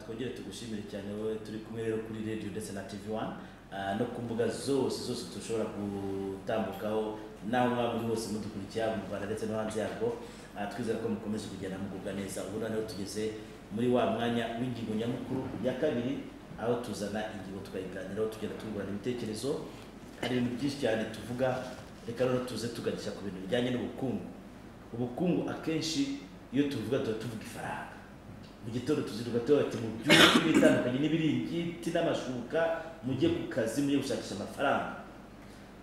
twongere tugushimire cyane wowe turi kumwe rero kuri radio ndetse na TV1 no ku mbuga zose dushobora gutambukaho naho mwamuri hose mudukurikira mu Rwanda ndetse no hanze yarwo. Twizera ko mukomeze kugenda mugubwa neza. Ubu naho tugeze muri wa mwanya w'ingingo nyamukuru ya kabiri, aho tuzana ingingo tukayiganiraho tugenda tungurana ibitekerezo. Hari ibintu byinshi cyane tuvuga, reka rero tuze tuganisha ku bintu bijyanye n'ubukungu. Ubukungu akenshi iyo tuvuga tuvuga ifaranga. Mu gitondo tuziruka ati mu by'ukuri bitandukanye n'ibiringiti n'amashuka, mujye ku kazi mujye gushakisha amafaranga.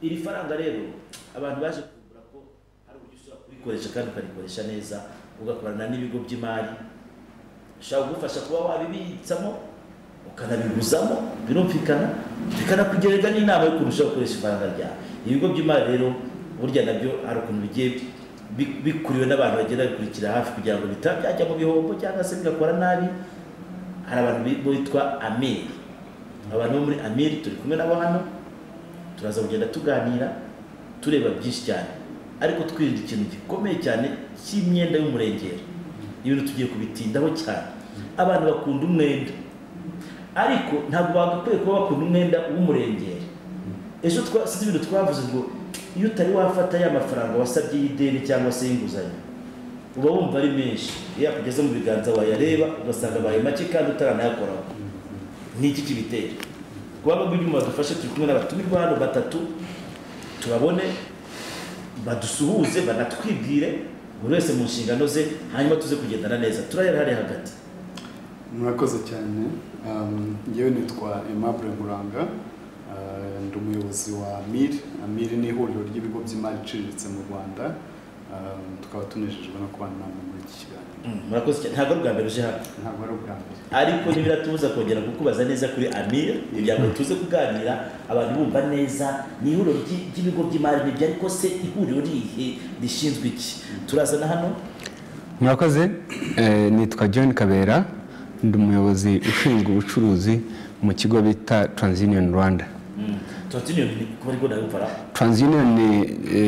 Iri faranga rero abantu baje kugura ko hari uburyo ushobora kurikoresha kandi ukarikoresha neza, ugakorana n'ibigo by'imari ushaka gufasha kuba wabibitsamo ukanabiguzamo, birumvikana bikanakugereza n'inama yo kurushaho gukoresha ifaranga ryawe. Ibigo by'imari rero burya nabyo hari ukuntu bigiye bikuriwe n'abantu bagenda bikurikira hafi kugira ngo bitajya mu bihombo cyangwa se bigakora nabi. Hari abantu bitwa Amir. Abantu bo muri Amir turi kumwe nabo hano, turaza kugenda tuganira tureba byinshi cyane, ariko twirinda ikintu gikomeye cyane cy'imyenda y'umurengera. Ibintu tugiye kubitindaho cyane. Abantu bakunda umwenda, ariko ntabwo bagakwiye kuba bakunda umwenda w'umurengera. Ejo twasize ibintu twavuze ngo iyo utari wafata ya mafaranga wasabye y'ideni cyangwa se y'inguzanyo, uba wumva ari menshi, iyo akugeze mu biganza wayareba ugasanga abaye make kandi utaranayakoraho. N'iki kibitera? Kuba bagwije badufashe, turi kumwe n'abatumirwa hano batatu, tubabone badusuhuze banatwibwire buri wese mu nshingano ze, hanyuma tuze kugendana neza. Turahera hari hagati. Murakoze cyane. Ngewe nitwa Aimable Nkuranga, ndi umuyobozi wa Amir. Amir ni ihuriro ry'ibigo by'imari iciriritse mu Rwanda. Tukaba tunejejwe no kubana namwe muri iki kiganiro. Murakoze cyane. Ntabwo ari ubwa mbere uje hano? Ntabwo ari ubwa mbere, ariko ntibiratubuza kongera kukubaza neza kuri Amir kugira ngo tuze kuganira abantu bumva neza. Ni ihuriro ry'ibigo by'imari nibyo, ariko se ihuriro rihe rishinzwe iki? Turazana hano. Murakoze. Nitwa John Kabera, ndi umuyobozi ushinzwe ubucuruzi mu kigo bita TransUnion Rwanda. TransUnion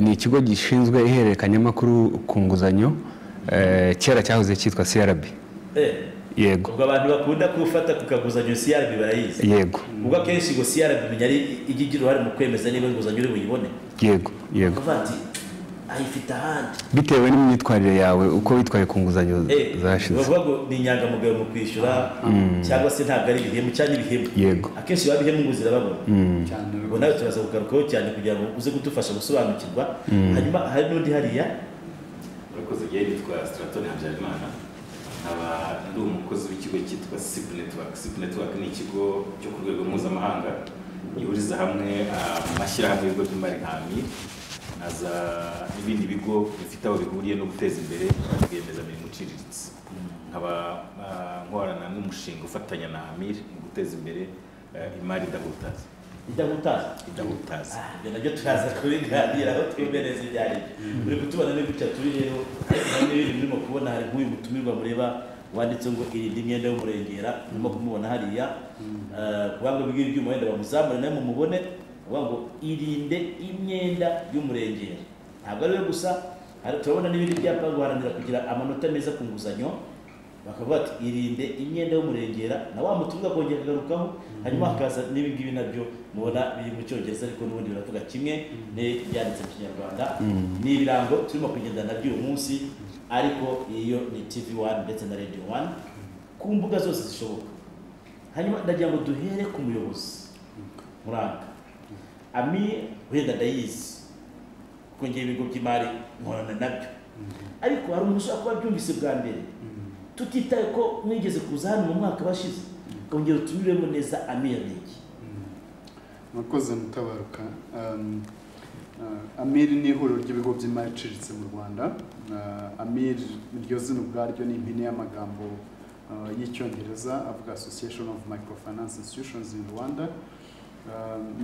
ni ikigo gishinzwe ihererekanyamakuru ku nguzanyo, kera cyahoze cyitwa CRB. Yego. Ubwo abantu bakunda kufata ku kaguzanyo CRB barayizi. Yego. Ubwo akenshi ngo CRB menya ari igigira uruhare mu kwemeza niba inguzanyo uri buyibone. Yego. Bati ayifite ahandi bitewe n'imyitwarire yawe, uko witwaye ku nguzanyo zashize. Bavuga ngo ni inyangamugayo mu kwishyura cyangwa se ntabwo ari ibihemu cyangwa ibihemu. Yego. Akenshi babihemu ngo zirababona cyane. Ubwo nawe turaza kugarukaho cyane kugira ngo uze kudufasha gusobanukirwa. Hanyuma hari n'undi hariya. Urakoze. Igihe nitwa Straton Habyarimana, nkaba ndi umukozi w'ikigo cyitwa SIP Network. SIP Network ni ikigo cyo ku rwego mpuzamahanga gihuriza hamwe amashyirahamwe y'ibigo by'imari nka Amir naza n'ibindi bigo bifite aho bihuriye no guteza imbere rwiyemezamirimo iciriritse. Nkaba nkorana n'umushinga ufatanya na Amir mu guteza imbere imari idahutaza. Idahutaza. Ibyo nabyo turaza kubiganira aho twemereza ibyari. Uri kutubona n'ibyo turi rero, hari n'ibindi birimo kubona. Hari nk'uyu mutumirwa mureba wanditse ngo irinde imyenda y'umurengera, urimo kumubona hariya. Kubanga bw'ibi byuma wenda bamuzamure nawe mumubone, ngo irinde imyenda y'umurengera. Ntabwo ari we gusa, turabona n'ibindi byapa guharanira kugira amanota meza ku nguzanyo. Bakavuga ati irinde imyenda y'umurengera, na wa mutumirwa kongera kagarukaho. Hanyuma hakaza n'ibingibi nabyo mubona biri mu Cyongereza, ariko n'ubundi biravuga kimwe byanditse mu Kinyarwanda. Ni ibirango turimo kugendana nabyo uyu munsi, ariko iyo ni TV1 ndetse na Radio 1 ku mbuga zose zishoboka. Hanyuma ndagira ngo duhere ku muyobozi Nkuranga. Amir wenda ndayizi kuko ngiye ibigo by'imari nkorana nabyo, ariko hari umuntu ushobora kuba byumvise bwa mbere tutitaye ko mwigeze kuza hano mu mwaka bashize. Ongera utumiremo neza Amir ni iki? Murakoze Mutabaruka. Amir ni ihuriro ry'ibigo by'imari iciriritse mu Rwanda. Amir iryo zina ubwaryo ni impine y'amagambo y'icyongereza avuga Association of Microfinance Institutions in Rwanda.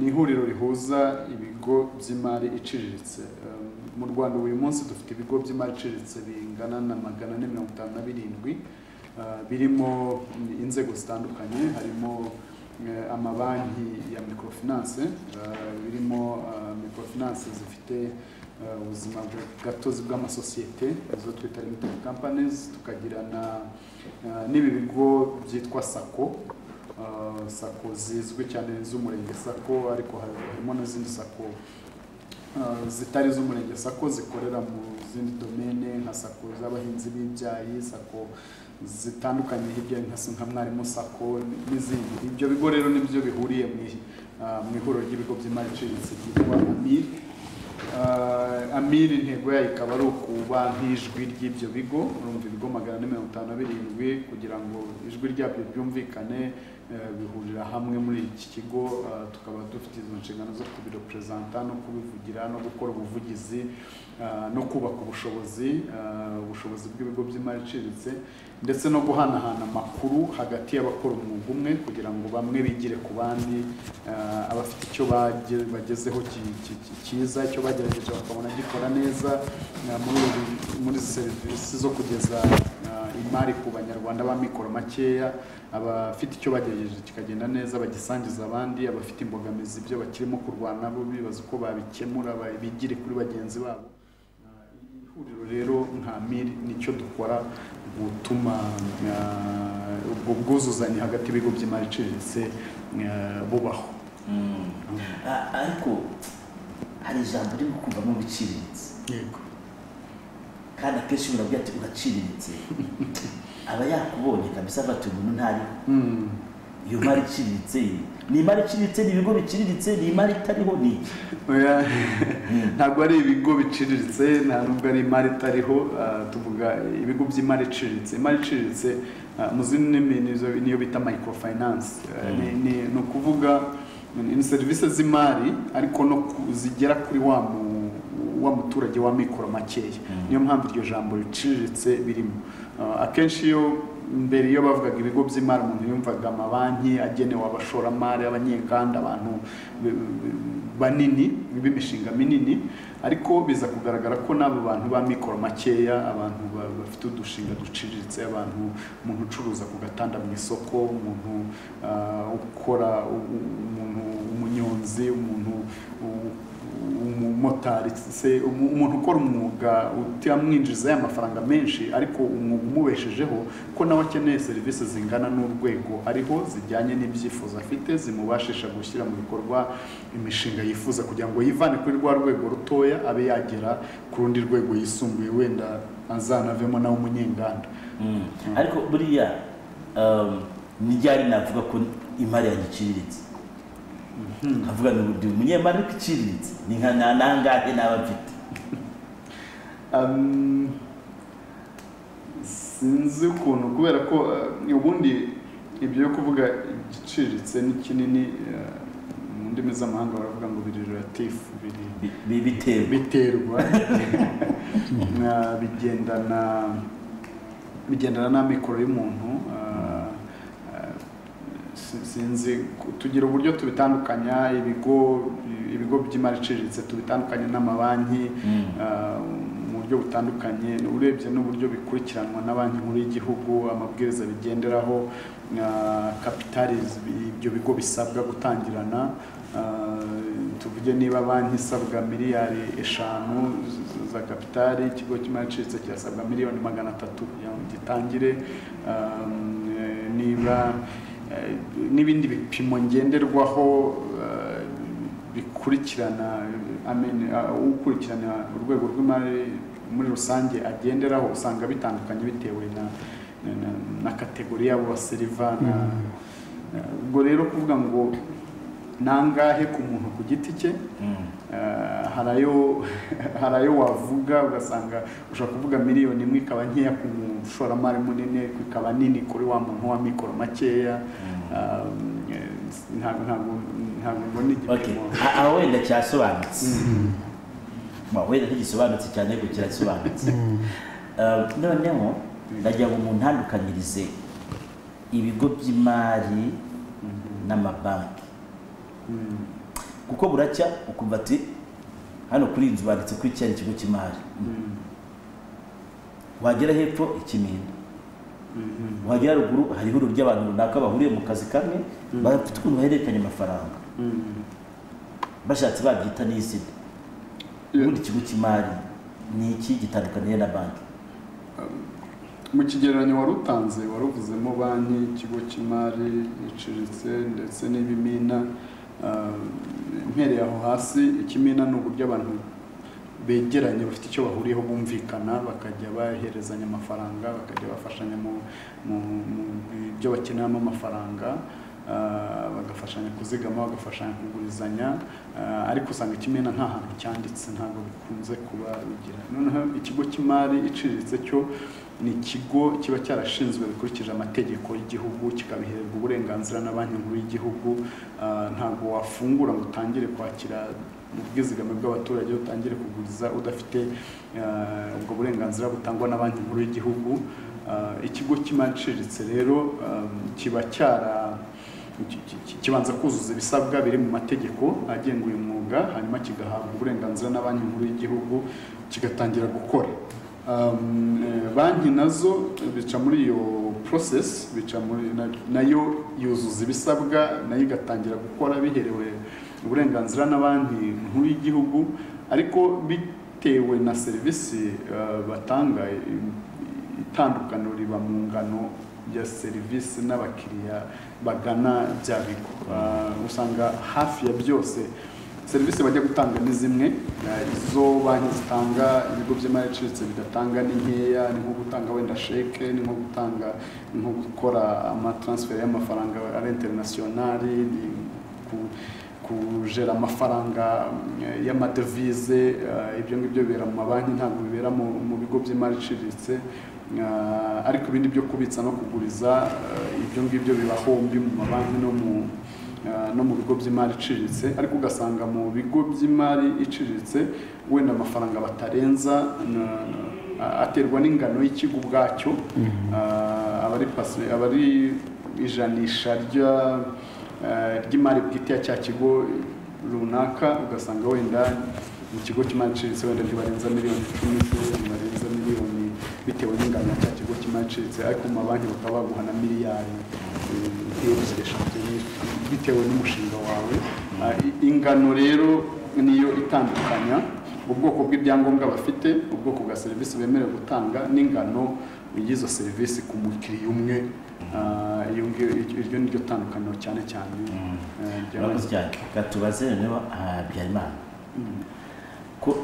Ni ihuriro rihuza ibigo by'imari iciriritse mu Rwanda. Uyu munsi dufite ibigo by'imari iciriritse bingana na 457 birimo inzego zitandukanye. Harimo amabanki ya microfinance, birimo microfinance zifite ubuzima gatozi bw'amasosiyete izo twita limited companies, tukagira n'ibi bigo byitwa sako sako zizwi cyane z'umurenge sako, ariko harimo n'izindi sako zitari z'umurenge sako zikorera mu zindi domene nka sako z'abahinzi b'ibyayi, sako zitandukanye hirya nka mwarimu sako n'izindi. Ibyo bigo rero nibyo bihuriye mu ihuriro ry'ibigo by'imari iciriritse ryitwa AMIR. AMIR intego yayo ikaba ari ukuba nk'ijwi ry'ibyo bigo, urumva ibigo 457 kugira ngo ijwi ryabyo ryumvikane, bihurira hamwe muri iki kigo, tukaba dufite izo nshingano zo kubirepresenta no kubivugira no gukora ubuvugizi no kubaka ubushobozi bw'ibigo by'imari iciriritse, ndetse no guhanahana amakuru hagati y'abakora umwuga umwe kugira ngo bamwe bigire ku bandi, abafite icyo bagezeho cyiza, icyo bagerageje bakabona gikora neza muri serivisi zo kugeza imari ku banyarwanda b'amikoro makeya, abafite icyo bagerageje kikagenda neza bagisangiza abandi, abafite imbogamizi ibyo bakirimo kurwana bo bibaza uko babikemura bigire kuri bagenzi babo. Ihuriro rero nka AMIR nicyo dukora gutuma ubwo bwuzuzanye hagati y'ibigo by'imari iciriritse bubaho. Ariko hari ijambo riri kuvamo biciriritse, yego, kandi akenshi urabwira ati uraciriritse, aba yakubonye kabisa bati umuntu ntari iyo mari iciriritse, ni imari iciriritse, ni ibigo biciriritse, ni imari itariho, ni iki? Ntabwo ari ibigo biciriritse, nta nubwo ari imari itariho, tuvuga ibigo by'imari iciriritse. Imari iciriritse mu zindi ndimi niyo bita microfinance, ni ukuvuga ni serivisi z'imari ariko no zigera kuri wa muturage wa mikoro makeya. Niyo mpamvu iryo jambo riciriritse birimo. Akenshi mbere iyo bavugaga ibigo by'imari umuntu yumvaga amabanki agenewe abashoramari, abanyenganda, abantu banini b'imishinga minini, ariko biza kugaragara ko n'abo bantu ba mikoro makeya, abantu bafite udushinga duciriritse, umuntu ucuruza ku gatanda mu isoko, umuntu ukora, umunyonzi, umumotari, umuntu ukora umwuga utamwinjiza y'amafaranga menshi ariko umwuga umubeshejeho, ko nawe akeneye serivisi zingana n'urwego ariho zijyanye n'ibyifuzo afite, zimubashisha gushyira mu bikorwa imishinga yifuza kugira ngo yivane kuri rwa rwego rutoya abe yagera ku rundi rwego yisumbuye, wenda azanavemo nawe umunyenganda. Ariko buriya nijyari navuga ko imari yagiciriritse, avuga n'uburyo umunyemari iciriritse ni nka nangahe n'abafite. Sinzi ukuntu, kubera ko ubundi ibyo yo kuvuga igiciriritse ni kinini, mu ndimi z'amahanga baravuga ngo biri relative, biterwa bigendana n'amikoro y'umuntu. Sinzi, tugira uburyo tubitandukanya ibigo by'imari iciriritse tubitandukanye n'amabanki mu buryo butandukanye, urebye n'uburyo bikurikiranwa na banki nkuru y'igihugu, amabwiriza bigenderaho, kapitali ibyo bigo bisabwa gutangirana. Tuvuge niba banki isabwa miliyari 5 za kapitali, ikigo cy'imari iciriritse kirasabwa miliyoni 300 kugira ngo gitangire. Niba n'ibindi bipimo ngenderwaho bikurikirana, ukurikirana urwego rw'imari muri rusange agenderaho, usanga bitandukanye bitewe na kategori y'abo baseriva. Ubwo rero kuvuga ngo nangahe ku muntu ku giti cye, harayo wavuga ugasanga ushobora kuvuga miliyoni 1 ikaba nkeya ku mushoramari munini, ikaba nini kuri wa muntu wa mikoro makeya. Ntabwo mbona igipimo. Aho wenda cyasobanutse, wenda ntigisobanutse cyane ariko kirasobanutse. Noneho ndagira ngo umuntu ntandukanyirize ibigo by'imari n'amabanki, kuko buracya ukumva ati hano kuri inzu banditse ko iki ari ikigo cy'imari, wagera hepfo Ikimina, wagera ruguru hari ihuriro ry'abantu runaka bahuriye mu kazi kamwe, bafite ukuntu bahererekanya amafaranga, bashatse babyita n'izina. ubundi ikigo cy'imari ni iki gitandukaniye na banki? Mu kigereranyo wari utanze waruvuzemo banki, ikigo cy'imari iciriritse ndetse n'ibimina. Mpereye aho hasi, ikimina ni uburyo abantu begeranye bafite icyo bahuriyeho bumvikana bakajya baherezanya amafaranga, bakajya bafashanya mu byo bakeneramo amafaranga, bagafashanya kuzigama, bagafashanya kugurizanya, ariko usanga ikimina nta hantu cyanditse, ntabwo bikunze kuba bigira. Noneho ikigo cy'imari iciriritse cyo ni ikigo kiba cyarashinzwe bikurikije amategeko y'igihugu, kikabihererwa uburenganzira na banki nkuru y'igihugu. Ntabwo wafungura ngo utangire kwakira ubwizigame bw'abaturage, utangire kuguriza udafite ubwo burenganzira butangwa na banki nkuru y'igihugu. Ikigo cy'imari iciriritse rero kiba kibanza kuzuza ibisabwa biri mu mategeko agenga uyu mwuga, hanyuma kigahabwa uburenganzira na banki nkuru y'igihugu, kigatangira gukora. Banki nazo bica muri iyo process, nayo yuzuza ibisabwa, nayo igatangira gukora biherewe uburenganzira na banki nkuru y'igihugu, ariko bitewe na serivisi batanga, itandukaniro riba mu ngano ya serivisi n'abakiriya bagana bya bigo. Usanga hafi ya byose serivisi bajya gutanga ni zimwe, izo banki zitanga, ibigo by'imari iciriritse bidatanga ni nkeya, ni nko gutanga wenda sheke, ni nko gukora amatransfer y'amafaranga ari internationali, kujera amafaranga y'amadevize. Ibyo ngibyo bibera mu mabanki, ntabwo bibera mu bigo by'imari iciriritse. Ariko ibindi byo kubitsa no kuguriza, ibyo ngibyo biba hombi mu mabanki no mu bigo by'imari iciriritse. Ariko ugasanga mu bigo by'imari iciriritse wenda amafaranga batarenza aterwa n'ingano y'ikigo ubwacyo, abari ijanisha ry'imari bwite ya cya kigo runaka. Ugasanga wenda mu kigo cy'imari iciriritse wenda ntibarenza miliyoni 10, ntibarenza miliyoni bitewe n'ingano ya cya kigo cy'imari iciriritse, ariko mu mabanki bakaba baguha na miliyari bitewe n'umushinga wawe. Ingano rero niyo itandukanya ubwoko bw'ibyangombwa bafite, ubwoko bwa serivisi bemerewe gutanga, n'ingano y'izo serivisi ku mukiriya umwe. Iryo niryo tandukaniro cyane cyane. Gatubaze noneho Habyarimana, ko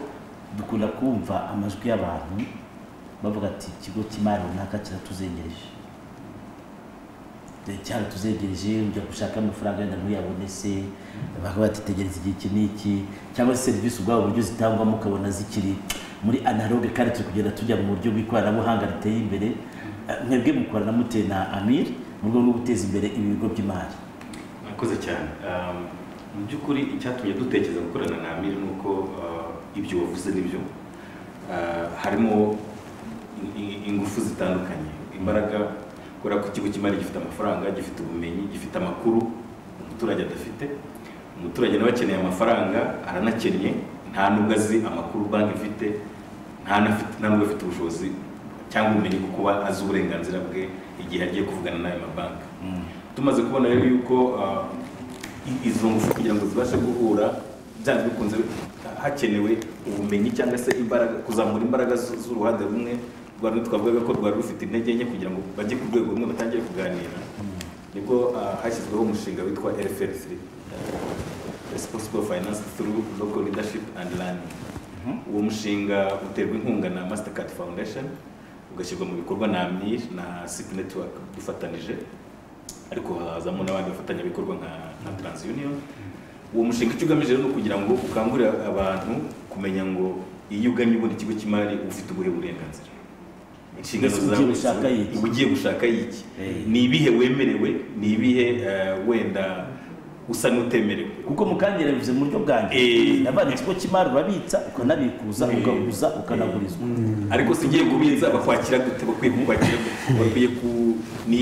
dukunda kumva amajwi y'abantu bavuga ati ikigo cy'imari runaka kiratuzengereje, cyaratuzengereje, ujya gushaka amafaranga wenda ntuyabone se, bakavuga ati tegereza igihe iki n'iki, cyangwa se serivisi ubwabo uburyo zitangwamo ukabona zikiri muri analogue, kandi turi kugenda tujya mu buryo bw'ikoranabuhanga riteye imbere. Mwebwe mukorana mute na Amir mu rwego rwo guteza imbere ibi bigo by'imari? Murakoze cyane. Mu by'ukuri icyatumye dutekereza gukorana na Amir ni uko ibyo wavuze nibyo, harimo ingufu zitandukanye, imbaraga, kubera ko ikigo cy'imari gifite amafaranga, gifite ubumenyi, gifite amakuru umuturage adafite. Umuturage nawe akeneye amafaranga, aranakennye, nta nubwo azi amakuru banki ifite, nta nubwo afite ubushobozi cyangwa ubumenyi bwo kuba azi uburenganzira bwe igihe agiye kuvugana n'ayo mabanki. Tumaze kubona rero yuko izo ngufu kugira ngo zibashe guhura, byanze bikunze hakenewe ubumenyi cyangwa se imbaraga, kuzamura imbaraga z'uruhande rumwe rwari twavugaga ko rwari rufite intege nke kugira ngo bajye ku rwego rumwe batangire kuganira. Nibwo hashyizweho umushinga witwa RFL3, Responsible Finance Through Local Leadership and Learning. Uwo mushinga uterwa inkunga na Mastercard Foundation, ugashyirwa mu bikorwa na Amir na SIP Network dufatanije, ariko hazamo n'abandi bafatanyabikorwa nka TransUnion. Uwo mushinga icyo ugamije no kugira ngo ukangurire abantu kumenya ngo iyo uganye ubundi ikigo cy'imari ufite ubuhe burenganzira, inshingano zawe ugiye gushaka iki, ni ibihe wemerewe, ni ibihe wenda usa n'utemerewe. Kuko mukangira bivuze mu buryo bwanjye nabandi ikigo cy'imari urabitsa ukanabikuza, ukaguza, ukanagurizwa. Ariko sigiye kubitsa bakwakira gute, bakwiye kukwakira, bakwiye ni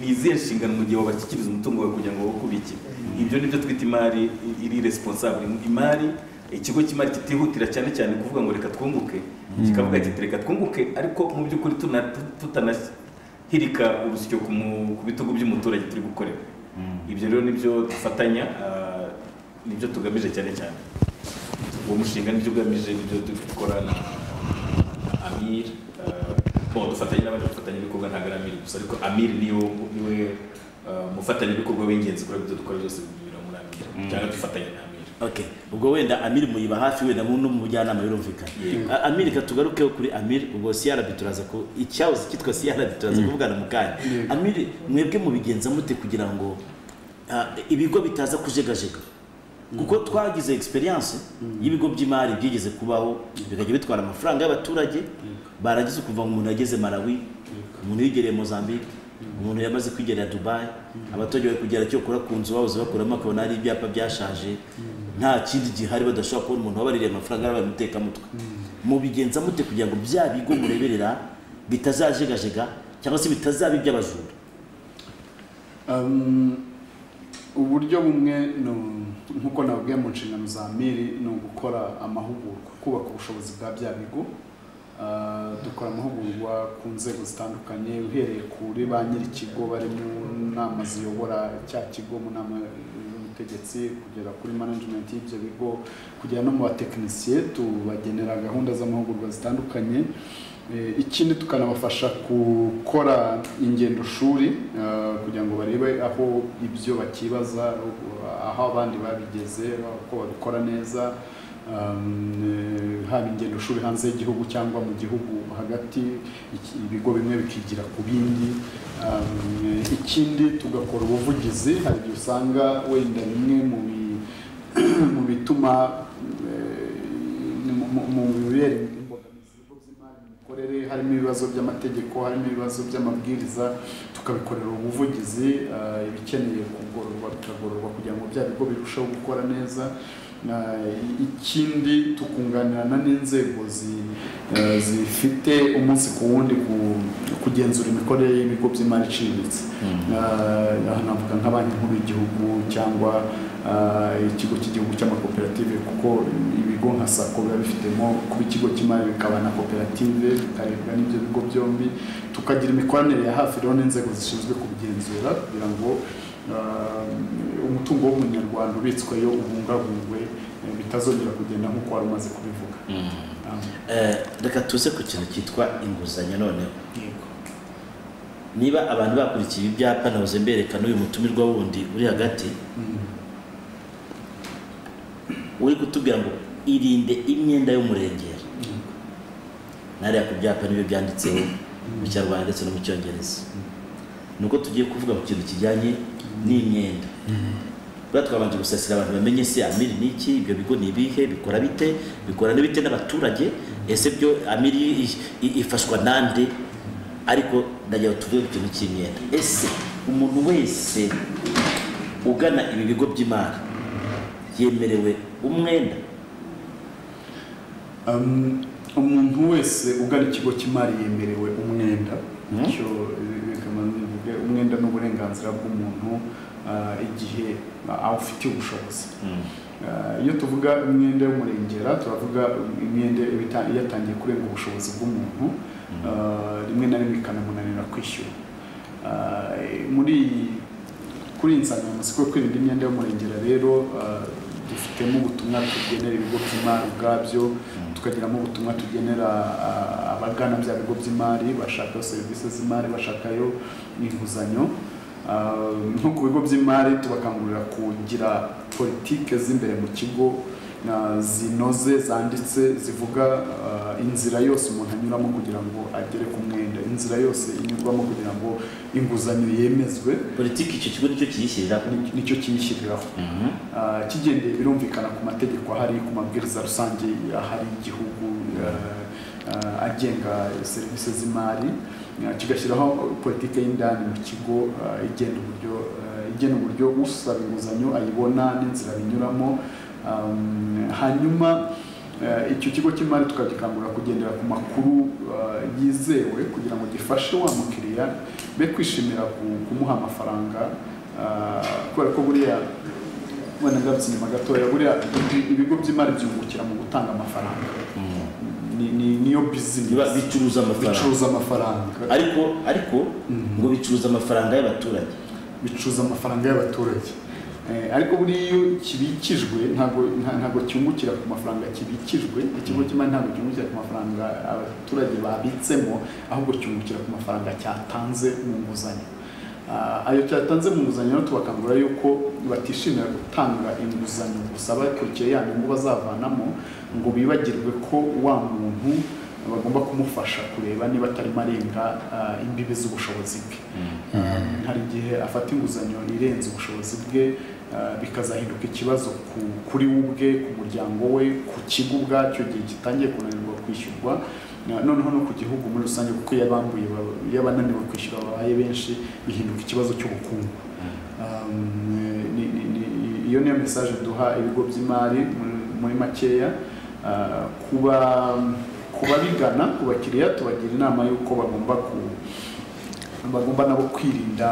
izihe nshingano mu gihe wabashyikiriza umutungo wawe kugira ngo bakubikire. Ibyo nibyo twita imari iri responsable. Imari, ikigo cy'imari kitihutira cyane cyane kuvuga ngo reka twunguke, kikavuga kiti reka twunguke, ariko mu by'ukuri tutanahirika urusyo ku bitugu by'umuturage turi gukorera. Ibyo rero nibyo dufatanya, nibyo tugamije cyane cyane. uwo mushinga n'ibyo ugamije n'ibyo dukora na Amir dufatanye n'abandi bafatanyabikorwa ntabwo ari Amir gusa ariko Amir niwe mufatanyabikorwa w'ingenzi kuri ibyo dukora byose bibira muri Amir cyangwa dufatanye na Amir. Okay, ubwo wenda Amir muyiba hafi wenda no mu mujyanama birumvikana. Amir katugarukeho kuri Amir ubwo CRB turaza ko icyahoze kitwa CRB turaza kuvugana mu kanya. Amir mwebwe mubigenza mute kugira ngo ibigo bitaza kujegajega kuko twagize experience y'ibigo by'imari byigeze kubaho bikajya bitwara amafaranga y'abaturage baragize kuva umuntu yageze Malawi umuntu yigereye Mozambique umuntu yamaze kwigerera Dubai abaturage bari kugera cyo kora ku nzu bahoze bakuramo akabona ari ibyapa byashaje nta kindi gihari badashobora kubona umuntu wabaririye amafaranga y'abaye muteka mutwe mubigenza mute kugira ngo bya bigo mureberera bitazajegajega cyangwa se bitazabi by'abajura. Uburyo bumwe nkuko nabwiye mu nshingano za Amir ni ugukora amahugurwa kubaka ubushobozi bwa bya bigo dukora amahugurwa ku nzego zitandukanye uhereye kuri ba nyir'ikigo bari mu nama ziyobora cya kigo mu nama y'ubutegetsi kugera kuri management y'ibyo bigo kugera no mu batekinisiye tubagenera gahunda z'amahugurwa zitandukanye. Ikindi tukanabafasha gukora ingendo shuri kugira ngo barebe aho ibyo bakibaza aho abandi babigeze uko babikora neza haba ingendo shuri hanze y'igihugu cyangwa mu gihugu hagati ibigo bimwe bikigira ku bindi. Ikindi tugakora ubuvugizi hari igihe usanga wenda bimwe mu bituma mu bibere harimo ibibazo by'amategeko harimo ibibazo by'amabwiriza tukabikorera ubuvugizi ibikeneye kugororwa bikagororwa kugira ngo bya bigo birusheho gukora neza. Ikindi tukunganirana n'inzego zifite umunsi ku wundi kugenzura imikorere y'ibigo by'imari iciriritse navuga nka banki nkuru y'igihugu cyangwa ikigo cy'igihugu cy'amakoperative kuko ibigo nka SACCO biba bifitemo kuba ikigo cy'imari bikaba na koperative bikarebwa n'ibyo bigo byombi tukagira imikoranire ya hafi rero n'inzego zishinzwe kubigenzura kugira ngo umutungo w'umunyarwanda ubitsweyo ubungabungwe bitazongera kugenda nk'uko wari umaze kubivuga. Reka tuze ku kintu cyitwa inguzanyo noneho niba abantu bakurikiye ibyapa nahoze mbereka n'uyu mutumirwa wundi uri hagati uri kutubwira ngo irinde imyenda y'umurengera nariya ku byapa nibyo byanditseho mu Kinyarwanda ndetse no mu Cyongereza nuko tugiye kuvuga ku kintu kijyanye n'imyenda twabanje gusasira abantu bamenye se Amir ni iki ibyo bigo ni ibihe bikora bite bikora n'ibite n'abaturage ese byo Amir ifashwa nande ariko ndagira tuvuge ku kintu cy'imyenda ese umuntu wese ugana ibi bigo by'imari yemerewe umwenda. Umuntu wese ugana ikigo cy'imari yemerewe umwenda icyo umwenda n'uburenganzira bw'umuntu igihe awufitiye ubushobozi. Iyo tuvuga imyenda y'umurengera turavuga imyenda yatangiye kurenga ubushobozi bw'umuntu rimwe na rimwe ikanamunanira kwishyura. Kuri insanganyamatsiko yo kwirinda imyenda y'umurengera rero dufitemo ubutumwa tugenera ibigo by'imari ubwabyo tukagiramo ubutumwa tugenera abagana bya bigo by'imari bashakayo serivisi z'imari bashakayo inguzanyo. Nko ku bigo by'imari tubakangurira kugira politike z'imbere mu kigo zinoze zanditse zivuga inzira yose umuntu anyuramo kugira ngo agere ku mwenda inzira yose inyurwamo kugira ngo inguzanyo yemezwe. Politiki icyo kigo nicyo kiyishyiriraho kigendeye birumvikana ku mategeko ahari ku mabwiriza rusange ahari igihugu agenga serivisi z'imari kigashyiraho politike y'indani mu kigo igena uburyo usaba inguzanyo ayibona n'inzira binyuramo. Hanyuma icyo kigo cy'imari tukagikangurira kugendera ku makuru yizewe kugira ngo gifashe wa mukiriya be kwishimira kumuha amafaranga kubera ko buriya wenda ngarutse inyuma gatoya buriya ibigo by'imari byungukira mu gutanga amafaranga niyo business bicuruza amafaranga ariko ngo bicuruza amafaranga y'abaturage bicuruza amafaranga y'abaturage ariko buriya kibikijwe ntabwo cyungukira ku mafaranga kibikijwe, ikigo cy'imari ntabwo cyungukira ku mafaranga abaturage babitsemo, ahubwo cyungukira ku mafaranga cyatanze mu nguzanyo. Ayo cyatanze mu nguzanyo tubakangurira yuko batishimira gutanga inguzanyo gusa bakurikiye ya nyungu bazavanamo, ngo bibagirwe ko wa muntu bagomba kumufasha kureba niba atarimo arenga imbibi z'ubushobozi bwe. Hari igihe afata inguzanyo irenze ubushobozi bwe, bikazahinduka ikibazo kuri we ubwe, ku muryango we, ku kigo ubwacyo gihe gitangiye kunanirwa kwishyurwa, noneho no ku gihugu muri rusange, kuko iyo abananiwe kwishyura babaye benshi bihinduka ikibazo cy'ubukungu. Iyo niyo message duha ibigo by'imari muri makeya. Kuba bigana ku bakiriya tubagira inama y'uko bagomba nabo kwirinda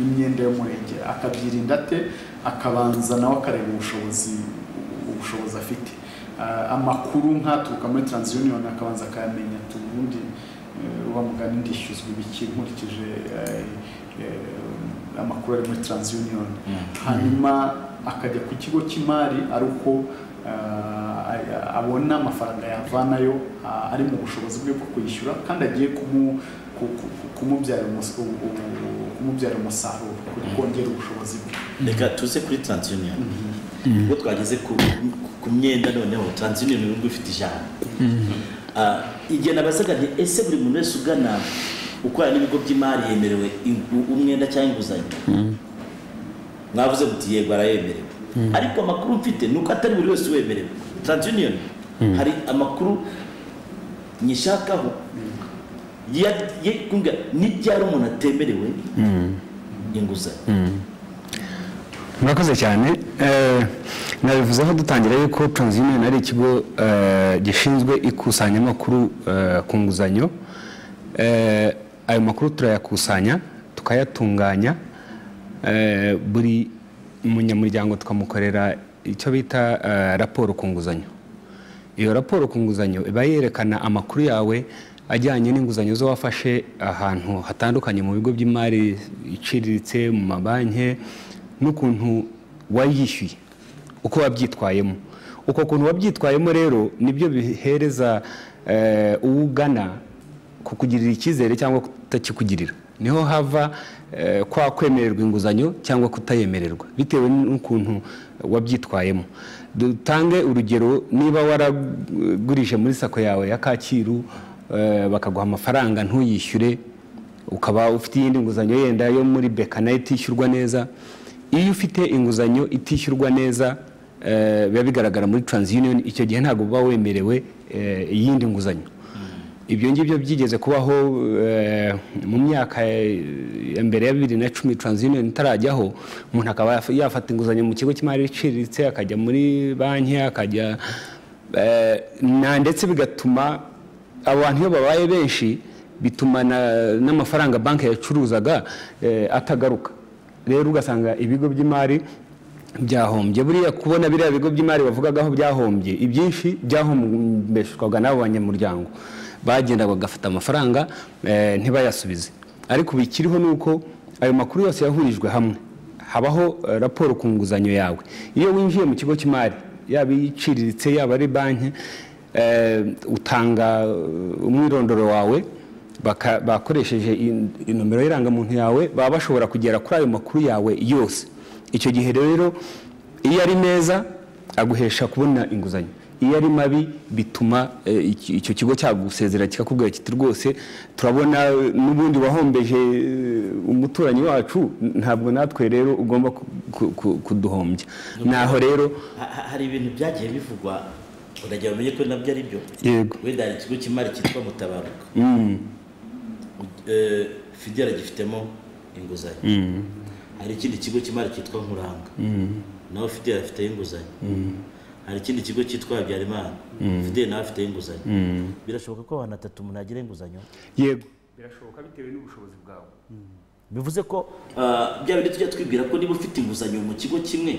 imyenda y'umurenge, akabyirinda ate, akabanza nawe akareba ubushobozi afite. Amakuru nkaturuka muri TransUnion akabanza akayamenya, ubundi bamugana ndishyuzwa ibiki nkurikije amakuru ari muri TransUnion. Hanyuma akajya ku kigo cy'imari ari uko abona amafaranga yavanayo ari mu bushobozi bwe bwo kwishyura, kandi agiye kumubyara umusaruro, kongera ubushobozi bwe. Reka tuze kuri TransUnion. Ubwo twageze ku myenda, noneho TransUnion n'ubwo ifite ijambo. Igihe nabazaga nti ese buri muntu wese ugana ukorana n'ibigo by'imari yemerewe umwenda cyangwa inguzanyo? Mwavuze muti yego arayemerewe, ariko amakuru mfite nuko atari buri wese wemerewe. TransUnion hari amakuru nyishakaho n'ibyari umuntu atemerewe inguzanyo. Murakoze cyane. Nabivuzeho dutangira yuko TransUnion ari ikigo gishinzwe ikusanyamakuru ku nguzanyo. Ayo makuru turayakusanya tukayatunganya, buri munyamuryango tukamukorera icyo bita raporo ku nguzanyo. Iyo raporo ku nguzanyo iba yerekana amakuru yawe ajyanye n'inguzanyo zo wafashe ahantu hatandukanye mu bigo by'imari iciriritse, mu mabanki, n'ukuntu wayishyuye, uko wabyitwayemo. Uko kuntu wabyitwayemo rero nibyo bihereza uwugana kukugirira icyizere cyangwa kutakikugirira. Niho hava kwa kwemererwa inguzanyo cyangwa kutayemererwa, bitewe n'ukuntu wabyitwayemo. Dutange urugero, niba waragurije muri sako yawe ya Kacyiru bakaguha amafaranga ntuyishyure, ukaba ufite iyindi nguzanyo yenda yo muri Beka nayo itishyurwa neza. Iyo ufite inguzanyo itishyurwa neza biba bigaragara muri TransUnion, icyo gihe ntabwo uba wemerewe iyindi nguzanyo. Ibyo ngibyo byigeze kubaho mu myaka mbere ya 2010 TransUnion itarajyaho. Umuntu akaba yafata inguzanyo mu kigo cy'imari iciriritse, akajya muri banki, akajya ndetse bigatuma abantu iyo babaye benshi, bituma n'amafaranga banki yacuruzaga atagaruka. Rero ugasanga ibigo by'imari byahombye. Buriya kubona biriya bigo by'imari bavugagaho byahombye, ibyinshi byahombeshwaga n'abo banyamuryango, bagenda bagafata amafaranga ntibayasubize. Ariko bikiriho nuko ayo makuru yose yahurijwe hamwe, habaho raporo ku nguzanyo yawe. Iyo winjiye mu kigo cy'imari, yaba iciriritse yaba ari banki, utanga umwirondoro wawe, bakoresheje inomero y'irangamuntu yawe, baba bashobora kugera kuri ayo makuru yawe yose. Icyo gihe rero iyo ari meza aguhesha kubona inguzanyo, iyo ari mabi bituma icyo kigo cyagusezera kikakubwira kiti rwose turabona n'ubundi wahombeje umuturanyi wacu, ntabwo natwe rero ugomba kuduhombya. Naho rero hari ibintu byagiye bivugwa, uragira umenye ko nabyo ari byo. Yego. Wenda hari ikigo cy'imari cyitwa Mutabaruka, Fidela gifitemo inguzanyo. Hari ikindi kigo cy'imari cyitwa Nkuranga, naho Fidela afite inguzanyo. Hari ikindi kigo cyitwa Habyarimana, Fidela nawe afite inguzanyo. Birashoboka ko abantu atatu umuntu agira inguzanyo? Yego, birashoboka bitewe n'ubushobozi bwawe. Bivuze ko bya bindi tujya twibwira ko niba ufite inguzanyo mu kigo kimwe,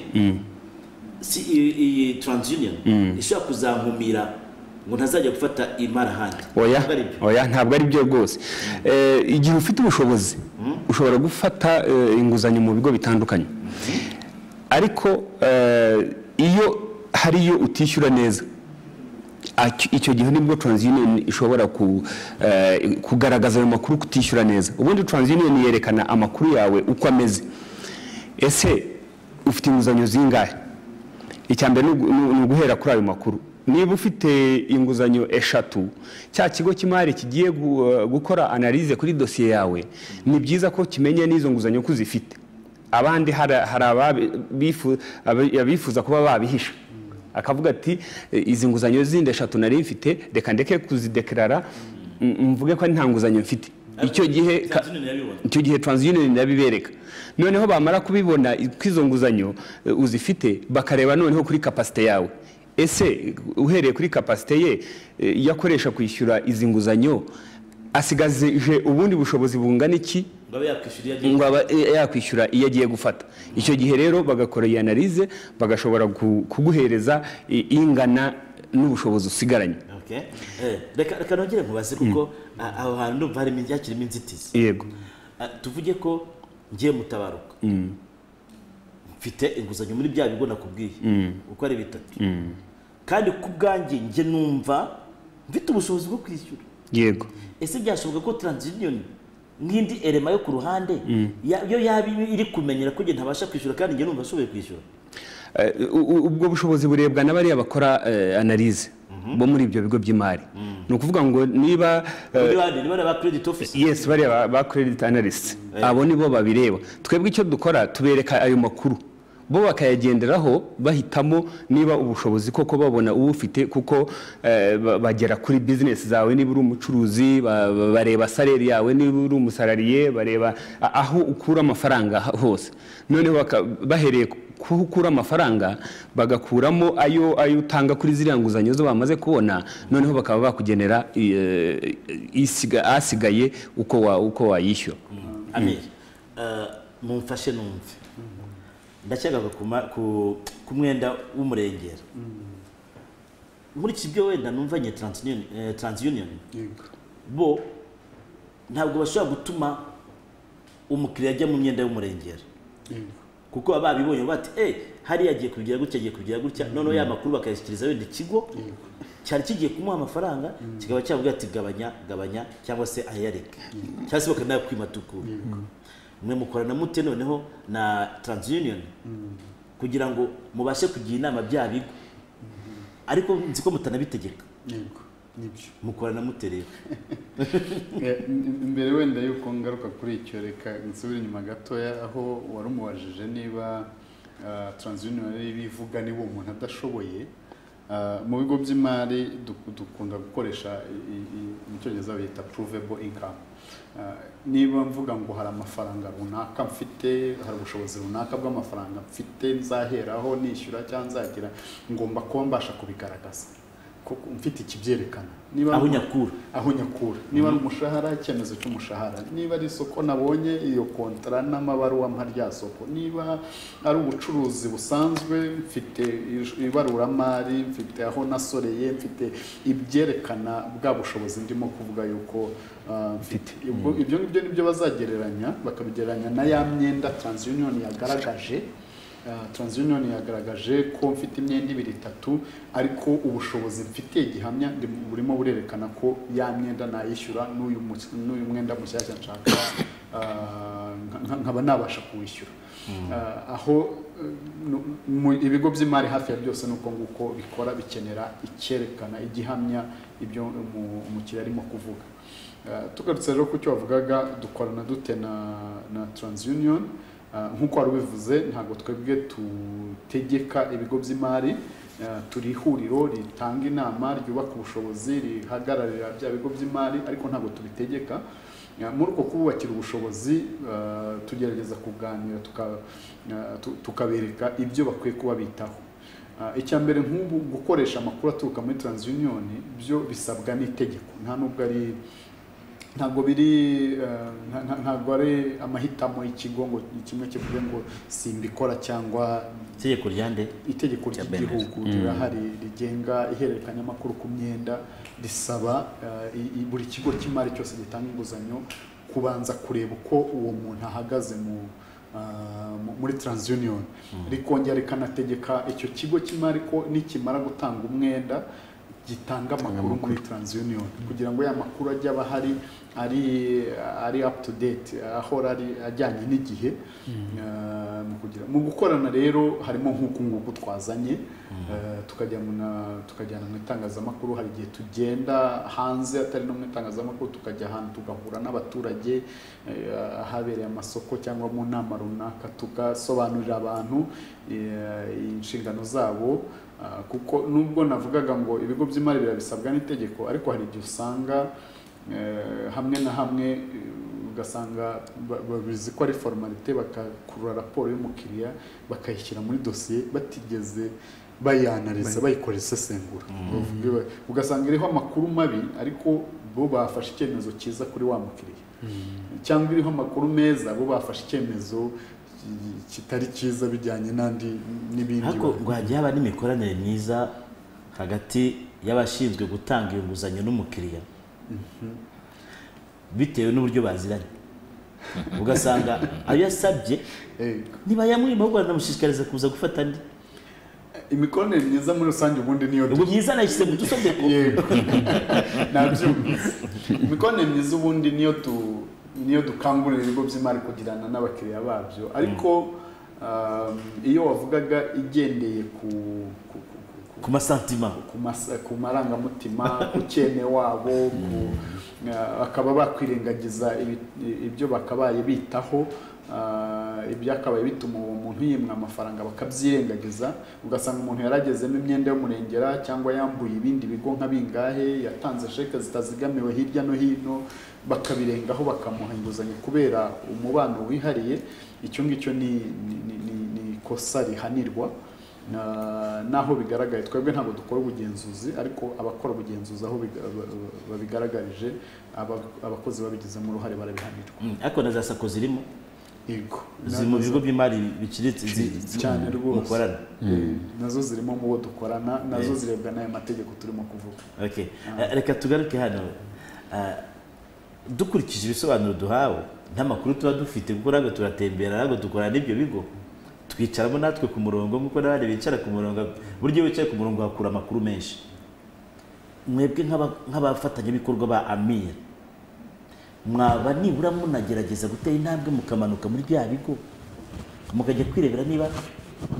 si iyi TransUnion ishobora kuzankumira ngo ntazajya gufata imari ahandi. Oya, ntabwo ari byo rwose. Igihe ufite ubushobozi ushobora gufata inguzanyo mu bigo bitandukanye. ariko iyo hariyo utishyura neza icyo gihe nibwo TransUnion ishobora kugaragaza ayo makuru kutishyura neza. Ubundi TransUnion yerekana amakuru yawe uko ameze. Ese ufite inguzanyo zingahe? Icyambere ni uguhera kuri ayo makuru. Niba ufite inguzanyo 3 cya kigo cy'imari kigiye gukora analyse kuri dossier yawe, ni byiza ko kimenye n'izo nguzanyo ko zifite. Abandi hari abifuza kuba babihisha, akavuga ati izi nguzanyo zindi 3 nari mfite reka ndeke kuzideklarara mvuge ko nta nguzanyo mfite. Icyo gihe TransUnion yabibereka. Noneho bamara kubibona kwizo nguzanyo uzifite, bakareba noneho kuri capacity yawe. Ese uhereye kuri capacity ye yakoresha kwishyura izi nguzanyo, asigaje ubundi bushobozi bungana iki ngo yakwishyura iyo agiye gufata. Icyo gihe rero bagakora iyi analyse, bagashobora kuguhereza ingana n'ubushobozi usigaranye. Reka nongere nkubaze kuko aho hantu harimo yakirimo inzitizi. Yego. Tuvuge ko ngiye Mutabaruka, mfite inguzanyo muri bya bigo nakubwiye uko ari 3, kandi ku bwanjye nge numva mfite ubushobozi bwo kwishyura. Yego. Ese byashoboka ko TransUnion nk'indi elema yo ku ruhande yo yabi iri kumenyera ko nge ntabasha kwishyura kandi nge numva ashoboye kwishyura? Ubwo bushobozi burebwa n'abari bakora analyse bo muri ibyo bigo by'imari. Ni ukuvuga ngo niba ba credit officer, yes, bari ba credit analysts, abo nibo babireba. Twebwe icyo dukora tubereka ayo makuru, bo bakayagenderaho bahitamo niba ubushobozi koko babona ubufite, kuko bagera kuri business zawe. Niba uri umucuruzi bareba salary yawe, niba uri umusalariye bareba aho ukura amafaranga hose. Noneho bahereye kukura amafaranga bagakuramo ayo utanga kuri ziriya nguzanyo zo bamaze kubona, noneho bakaba bakugenera asigaye uko wayishyura. Amir, mumfashe numve, ndacyaga ku mwenda w'umurengera muri kibyo wenda numvanye TransUnion bo ntabwo bashobora gutuma umukiriya ajya mu myenda y'umurengera, kuko babibonye bati hari yagiye kubigira gutya noneho ya makuru bakayashyikiriza wenda ikigo cyari kigiye kumuha amafaranga, kikaba cyavuga ati gabanya cyangwa se ayareka, cyangwa se bakanaye kwimatuku. Mwe mukorana mute noneho na TransUnion kugira ngo mubashe kugira inama bya bigo, ariko nzi ko mutanabitegeka? Yego, nibyo. Mukorana mute rero? Imbere wenda yuko ngaruka kuri icyo, reka nsubire inyuma gatoya aho wari umubajije niba TransUnion bivuga niba umuntu adashoboye. Mu bigo by'imari dukunda gukoresha mu cyongereza bita provable income. Niba mvuga ngo hari amafaranga runaka mfite, hari ubushobozi runaka bw'amafaranga mfite nzaheraho nishyura cyangwa nzagira, ngomba kuba mbasha kubigaragaza ko mfite ikibyerekana. Niba aho nyakura niba ari umushahara, icyemezo cy'umushahara, niba ari isoko nabonye iyo kontra n'amabaruwa mparya soko, niba ari ubucuruzi busanzwe mfite ibaruramari, mfite aho nasoreye, mfite ibyerekana bwa bushobozi ndimo kuvuga yuko mfite. Ibyo nibyo bazagereranya, bakabigereranya na ya myenda TransUnion yagaragaje. TransUnion yagaragaje ko mfite imyenda 2-3, ariko ubushobozi mfite gihamya burimo burerekana ko ya myenda nayishyura n'uyu mwenda mushyashya nshaka nkaba nabasha kuwishyura. Aho ibigo by'imari hafi ya byose nuko nguko bikora, bikenera icyerekana igihamya ibyo umukiriya arimo kuvuga. Tugarutse rero ku cyo wavugaga, dukorana dute na TransUnion. Nk'uko wari ubivuze, ntabwo twebwe tutegeka ibigo by'imari, turi ihuriro ritanga inama, ryubaka ubushobozi, rihagararira bya bigo by'imari, ariko ntabwo tubitegeka. Muri uko kububakira ubushobozi tugerageza kuganira tukabereka ibyo bakwiye kuba bitaho. Icya mbere nk'ubu gukoresha amakuru aturuka muri TransUnion byo bisabwa n'itegeko, ntabwo ari amahitamo y'ikigo ngo kimwe kivuge ngo simbikora cyangwa itegeko ryande. Itegeko ry'igihugu rirahari rigenga ihererekanya amakuru ku myenda, risaba buri kigo cy'imari cyose gitanga inguzanyo kubanza kureba uko uwo muntu ahagaze muri TransUnion rikongera rikanategeka icyo kigo cy'imari ko nikimara gutanga umwenda gitanga amakuru muri TransUnion kugira ngo ya makuru ajya bahari ari up to date ahora ari ajyanye n'igihe mu gukorana rero harimo nk'uku nguku twazanye tukajyana mu itangazamakuru hari igihe tugenda hanze atari no mu itangazamakuru tukajya ahantu tugahura n'abaturage ahabereye amasoko cyangwa mu nama runaka tugasobanurira abantu inshingano zabo kuko nubwo navugaga ngo ibigo by'imari birabisabwa n'itegeko ariko hari igihe usanga hamwe na hamwe ugasanga babizi ko ari formalite bakakurura raporo y'umukiriya bakayishyira muri dosiye batigeze bayanariza bayikora isesengura ugasanga iriho amakuru mabi ariko bo bafashe icyemezo cyiza kuri wa mukiriya cyangwa iriho amakuru meza bo bafashe icyemezo kitari cyiza bijyanye n'ibindi ariko ngo hajya haba n'imikoranire myiza hagati y'abashinzwe gutanga inguzanyo n'umukiriya bitewe n'uburyo baziranye ugasanga ayo yasabye niba yamwima ahubwo banamushishikariza kuza gufata andi imikoranire myiza muri rusange ubundi niyo ubu myiza nayishyize mu dusondeko imikoranire myiza ubundi niyo dukangurira ibigo by'imari kugirana n'abakiriya babyo ariko iyo wavugaga igendeye ku masantima ku marangamutima ku cyene wabo bakaba bakwirengagiza ibyo bakabaye bitaho ibyakabaye bituma uwo muntu yimwa amafaranga bakabyirengagiza ugasanga umuntu yaragezemo imyenda y'umurengera cyangwa yambuye ibindi bigo nka bingahe yatanze sheke zitazigamiwe hirya no hino bakabirengaho bakamuha inguzanyo kubera umubano wihariye icyo ngicyo ni ikosa rihanirwa naho bigaragaye twebwe ntabwo dukora ubugenzuzi ariko abakora ubugenzuzi aho babigaragarije abakozi babigizemo uruhare barabihanirwa ariko na za sako zirimo yego ziri mu bigo by'imari biciriritse cyane rwose mukorana nazo zirimo mu bo dukorana nazo zirebwa n'aya mategeko turimo kuvuga reka tugaruke hano dukurikije ibisobanuro duhawe n'amakuru tuba dufite kuko ntabwo turatembera ntabwo dukorana n'ibyo bigo twicaramo natwe ku murongo nk'uko n'abandi bicara ku murongo buryo wicaye ku murongo hakura amakuru menshi mwebwe nk'abafatanyabikorwa ba Amir mwaba nibura munagerageza gutera intambwe mukamanuka muri bya bigo mukajya kwirebera niba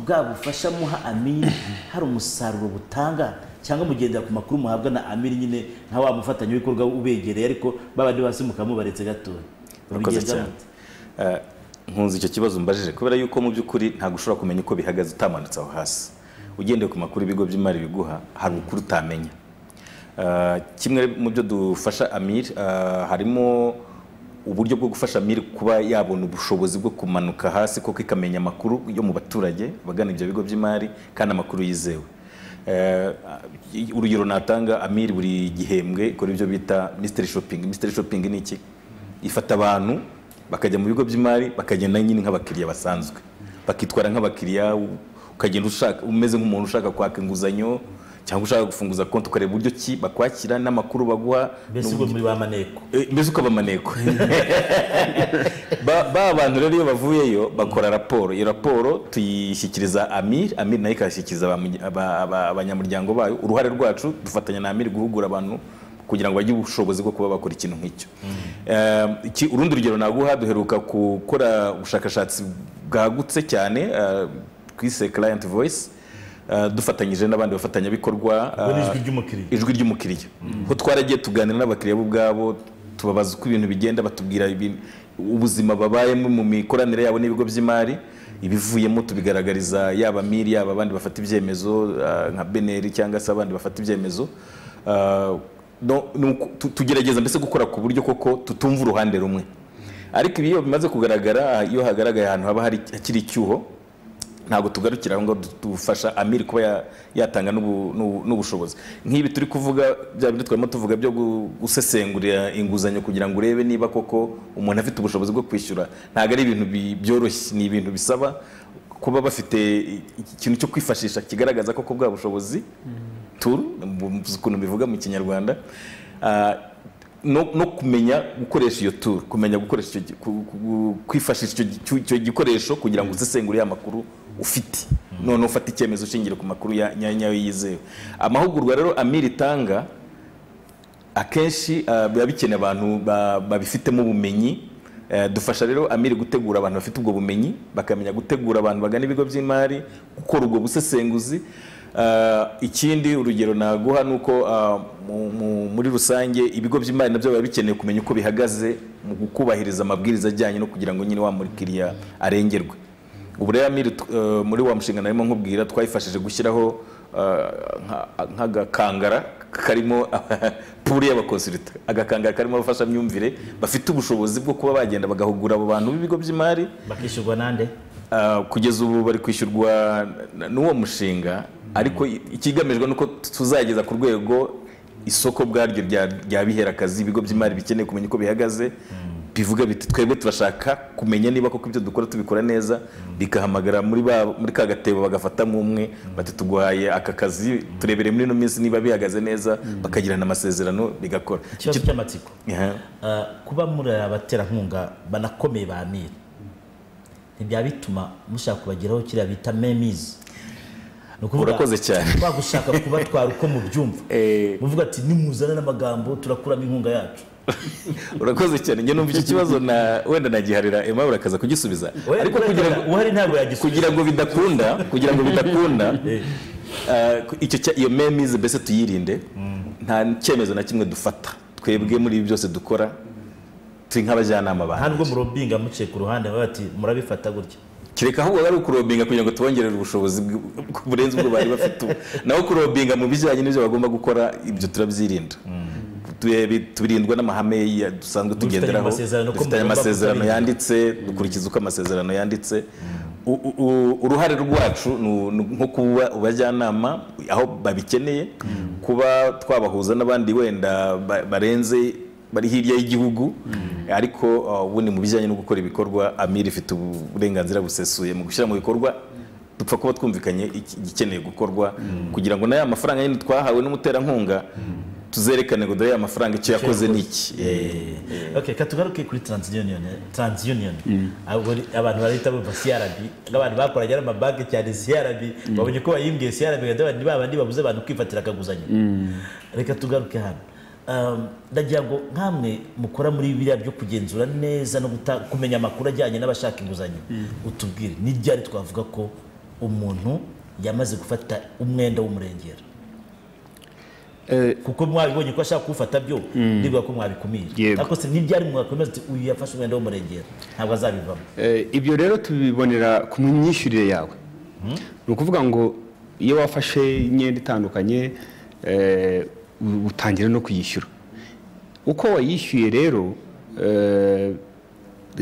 bwa bufasha muha Amir hari umusaruro butanga cyangwa mugendera ku makuru muhabwa na Amir nyine nka wa mufatanyabikorwa ubegereye ariko babandi basi mukamubaretse gatoya nkunze icyo kibazo mbajije kubera yuko mu by'ukuri ntabwo ushobora kumenya uko bihagaze utamanutse aho hasi ugendeye ku makuru ibigo by'imari biguha hari ukuri utamenya kimwe mu byo dufasha Amir harimo uburyo bwo gufasha Amir kuba yabona ubushobozi bwo kumanuka hasi koko ikamenya amakuru yo mu baturage bagana ibyo bigo by'imari kandi amakuru yizewe urugero natanga Amir buri gihembwe ikora ibyo bita mystery shopping ni iki ifata abantu bakajya mu bigo by'imari bakagenda nyine nk'abakiriya basanzwe bakitwara nk'abakiriya ukagenda umeze nk'umuntu ushaka kwaka inguzanyo cyangwa ushaka gufunguza konti ukareba uburyo ki bakwakira n'amakuru baguha mbese ubwo muri ba maneko mbese ukaba maneko ba bantu rero iyo bavuyeyo bakora raporo iyo raporo tuyishyikiriza Amir nayo ikashyikiriza abanyamuryango bayo uruhare rwacu dufatanya na Amir guhugura abantu kugira ngo bagire ubushobozi bwo kuba bakora ikintu nk'icyo urundi rugero naguha duheruka gukora ubushakashatsi bwagutse cyane twise client voice dufatanyije n'abandi bafatanyabikorwa ijwi ry'umukiriya ho twaragiye tuganira n'abakiriya bo ubwabo tubabaza uko ibintu bigenda batubwira ubuzima babayemo mu mikoranire yabo n'ibigo by'imari ibivuyemo tubigaragariza yaba Amir yaba abandi bafata ibyemezo nka Beneri cyangwa se abandi bafata ibyemezo tugerageza mbese gukora ku buryo koko tutumva uruhande rumwe ariko iyo bimaze kugaragara iyo hagaragaye ahantu haba hakiri icyuho ntabwo tugarukira ngo dufasha Amir kuba yatanga n'ubushobozi nk'ibi turi kuvuga bya bindi twarimo tuvuga byo gusesengurira inguzanyo kugira ngo urebe niba koko umuntu afite ubushobozi bwo kwishyura ntabwo ari ibintu byoroshye ni ibintu bisaba kuba bafite ikintu cyo kwifashisha kigaragaza koko bwa bushobozi ukuntu bivuga mu Kinyarwanda no kumenya gukoresha iyo tool, kumenya gukoresha kwifashisha icyo gikoresho kugira ngo usesengure ya makuru ufite, none ufata icyemezo ushingiye ku makuru nyayo yizewe. Amahugurwa rero Amir itanga akenshi biba bikeneye abantu babifitemo ubumenyi. Dufasha rero Amir gutegura abantu bafite ubwo bumenyi, bakamenya gutegura abantu bagana ibigo by'imari, gukora ubwo busesenguzi. Ikindi urugero naguha nuko muri rusange ibigo by'imari nabyo biba bikeneye kumenya uko bihagaze mu gukubahiriza amabwiriza ajyanye no kugira ngo nyine wa mukiriya arengerwe. Ubu rero Amir muri wa mushinga narimo nkubwira twayifashije gushyiraho nk'agakangara karimo puri y'abakonsulta, agakangara karimo abafasha myumvire bafite ubushobozi bwo kuba bagenda bagahugura abo bantu b'ibigo by'imari. Bakishyurwa nande? Kugeza ubu bari kwishyurwa n'uwo mushinga, ariko ikigamijwe nuko tuzageza ku rwego isoko bwaryo rya bihera akazi ibigo by'imari bikeneye kumenya uko bihagaze, bivuga biti twebwe turashaka kumenya niba koko ibyo dukora tubikora neza, bikahamagara muri ka gatebo bagafatamo umwe bati tuguhaye aka kazi turebere muri no minsi niba bihagaze neza, bakagirana amasezerano bigakora. Ikibazo cy'amatsiko, kuba muri abaterankunga banakomeye ba Amir ntibyaba bituma mushaka kubageraho kiriya bita memizi? Urakoze cyane. Bagushaka kubatwara uko mu byumva, muvuga ati nimuzana n'amagambo turakuramo inkunga yacu. Urakoze cyane. Nge numva icyo kibazo wenda nagiharira Emma urakaza kugisubiza, ariko kugira ngo bidakunda iyo memizi mbese tuyirinde, nta cyemezo na kimwe dufata twebwe muri ibi byose dukora turi nk'abajyanama bahanze. Ntabwo murobinga muciye ku ruhande bati murabifata gutya, kireka ahubwo ari ukurobinga kugira ngo tubongerere ubushobozi burenze ubwo bari bafite. Naho kurobinga mu bijyanye n'ibyo bagomba gukora ibyo turabyirinda. Tubirindwa n'amahame dusanzwe tugenderaho, dufite amasezerano yanditse, dukurikiza uko amasezerano yanditse. Uruhare rwacu nko kuba ubajyanama aho babikeneye, kuba twabahuza n'abandi wenda barenze bari hirya y'igihugu, ariko ubundi mu bijyanye no gukora ibikorwa Amir ifite uburenganzira busesuye mu gushyira mu bikorwa. Dupfa kuba twumvikanye igikeneye gukorwa kugira ngo n'aya mafaranga yindi twahawe n'umuterankunga tuzerekane ngo dore ya mafaranga icyo yakoze niki. Okay, katugaruke kuri TransUnion. Abantu barita bumva CRB, n'abantu bakoranye n'amabanki cyane CRB, babonye ko bayimbwiye CRB kandi babandi babuze abantu kwifatira akaguzanyo. Reka tugaruke hano. Ndagira ngo nkamwe mukora muri biriya byo kugenzura neza no kumenya amakuru ajyanye n'abashaka inguzanyo, utubwire ni ryari twavuga ko umuntu yamaze gufata umwenda w'umurengera? Kuko mwabibonye ko ashaka kufata byo ndivuga ko mwabikumira, ariko se ntibyari mwakomeza uyu yafashe umwenda w'umurengera ntabwo azabivamo. Ibyo rero tubibonera ku myishyurire yawe. Ni ukuvuga ngo iyo wafashe imyenda itandukanye utangira no kuyishyura. Uko wayishyuye rero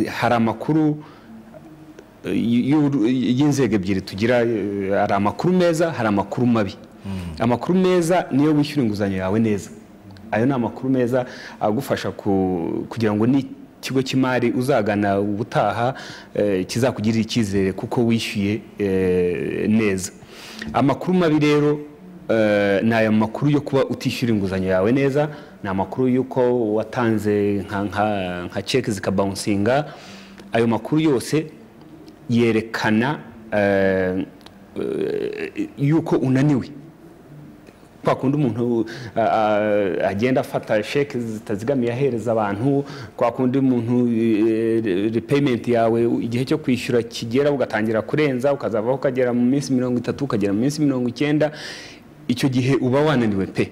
hari amakuru y'inzego ebyiri tugira, hari amakuru meza, hari amakuru mabi. Amakuru meza niyo wishyura inguzanyo yawe neza. Ayo ni amakuru meza agufasha kugira ngo n'ikigo cy'imari uzagana ubutaha kizakugirira icyizere kuko wishyuye neza. Amakuru mabi rero ni aya makuru yo kuba utishyura inguzanyo yawe neza, ni amakuru y'uko watanze nka cheke zikabouncing. Ayo makuru yose yerekana yuko unaniwe. Kwa kundi umuntu agenda afata cheke zitazigamiye ahereza abantu, kwa kundi umuntu repayment yawe igihe cyo kwishyura kigera ugatangira kurenza, ukazavaho ukagera mu minsi 30 ukagera mu minsi 90, icyo gihe uba wananiwe pe.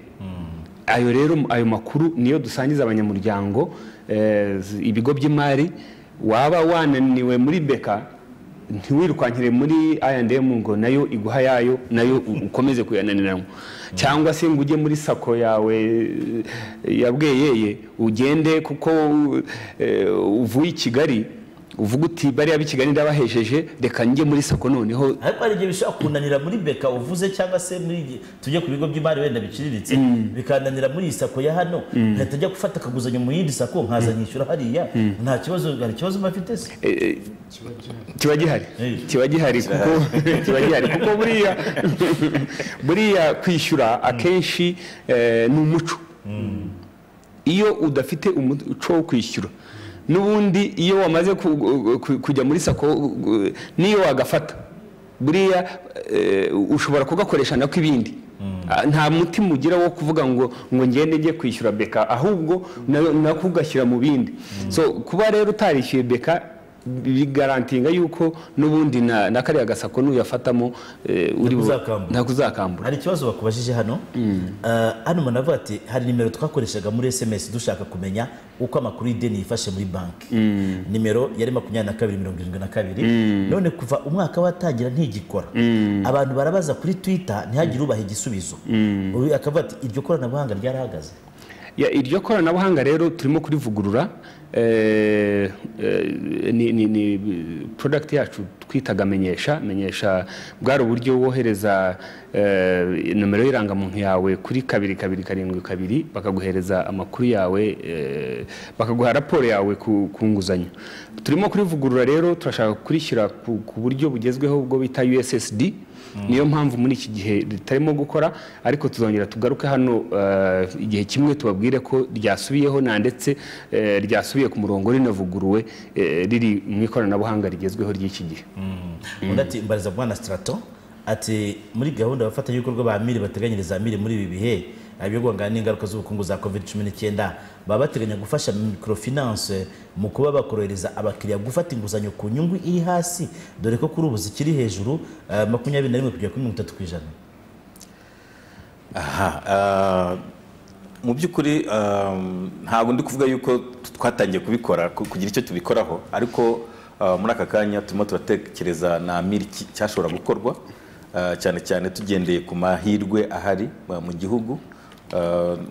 Ayo rero ayo makuru niyo dusangiza abanyamuryango ibigo by'imari. Waba wananiwe muri beka ntiwirukankire muri I&M ngo nayo iguha yayo nayo ukomeze kuyananiranwa, cyangwa se ngo ujye muri sako yawe yabweyeye ugende kuko uvuye i Kigali uvuga uti bari abi Kigali ndabahesheje reka njye muri sako noneho. Ariko ari gihe bishaka kunanira muri beka uvuze, cyangwa se muri tujye ku bigo by'imari wenda biciriritse bikananira muri sako ya hano, ntajya gufata akaguzanyo mu yindi sako nkaza nyishyura hariya, nta kibazo. Hari ikibazo mafite se? Kiba gihari kuko buriya kwishyura akenshi ni umuco. iyo udafite umuco wo kwishyura n'ubundi iyo wamaze kujya muri sako niyo wagafata buriya ushobora kugakoresha nako ibindi nta mutima ugira wo kuvuga ngo ngende njye kwishyura beka ahubwo nako ugashyira mu bindi so kuba rero utarishyuye beka bigarantinga yuko n'ubundi na kariya gasako nuyafatamo uri nakuzakambura. Hari ikibazo bakubajije hano hano manavuga ati hari nimero twakoreshaga muri SMS dushaka kumenya uko amakuru y'ideni yifashe muri banki nimero yari 2272 none kuva umwaka watangira ntigikora abantu barabaza kuri Twitter ntihagire ubaha igisubizo akavuga ati iryo koranabuhanga ryarahagaze. Iryo koranabuhanga rero turimo kurivugurura ni product yacu twitaga menyesha bwari uburyo wohereza nomero y'irangamuntu yawe kuri 2272 bakaguhereza amakuru yawe bakaguha raporo yawe ku nguzanyo. Turimo kurivugurura rero turashaka kurishyira ku buryo bugezweho bwo bita USSD niyo mpamvu muri iki gihe ritarimo gukora ariko tuzongera tugaruke hano igihe kimwe tubabwire ko ryasubiyeho ndetse ryasubiye ku murongo rinavuguruwe riri mu ikoranabuhanga rigezweho ry'iki gihe. Undati mbariza bwana Straton ati muri gahunda bafatanya ibikorwa ba Amiri bateganyiriza Amiri muri ibi bihe abyo gwanga n'ingaruka z'ubukungu za COVID-19 baba bateganya gufasha microfinance mu kuba bakorohereza abakiriya gufata inguzanyo ku nyungu iri hasi dore ko kuri ubu zikiri hejuru 21 kugera kuri 30%. Mu by'ukuri ntabwo ndi kuvuga yuko twatangiye kubikora kugira icyo tubikoraho ariko muri aka kanya turimo turatekereza na Amiri cyashobora gukorwa cyane cyane tugendeye ku mahirwe ahari mu gihugu.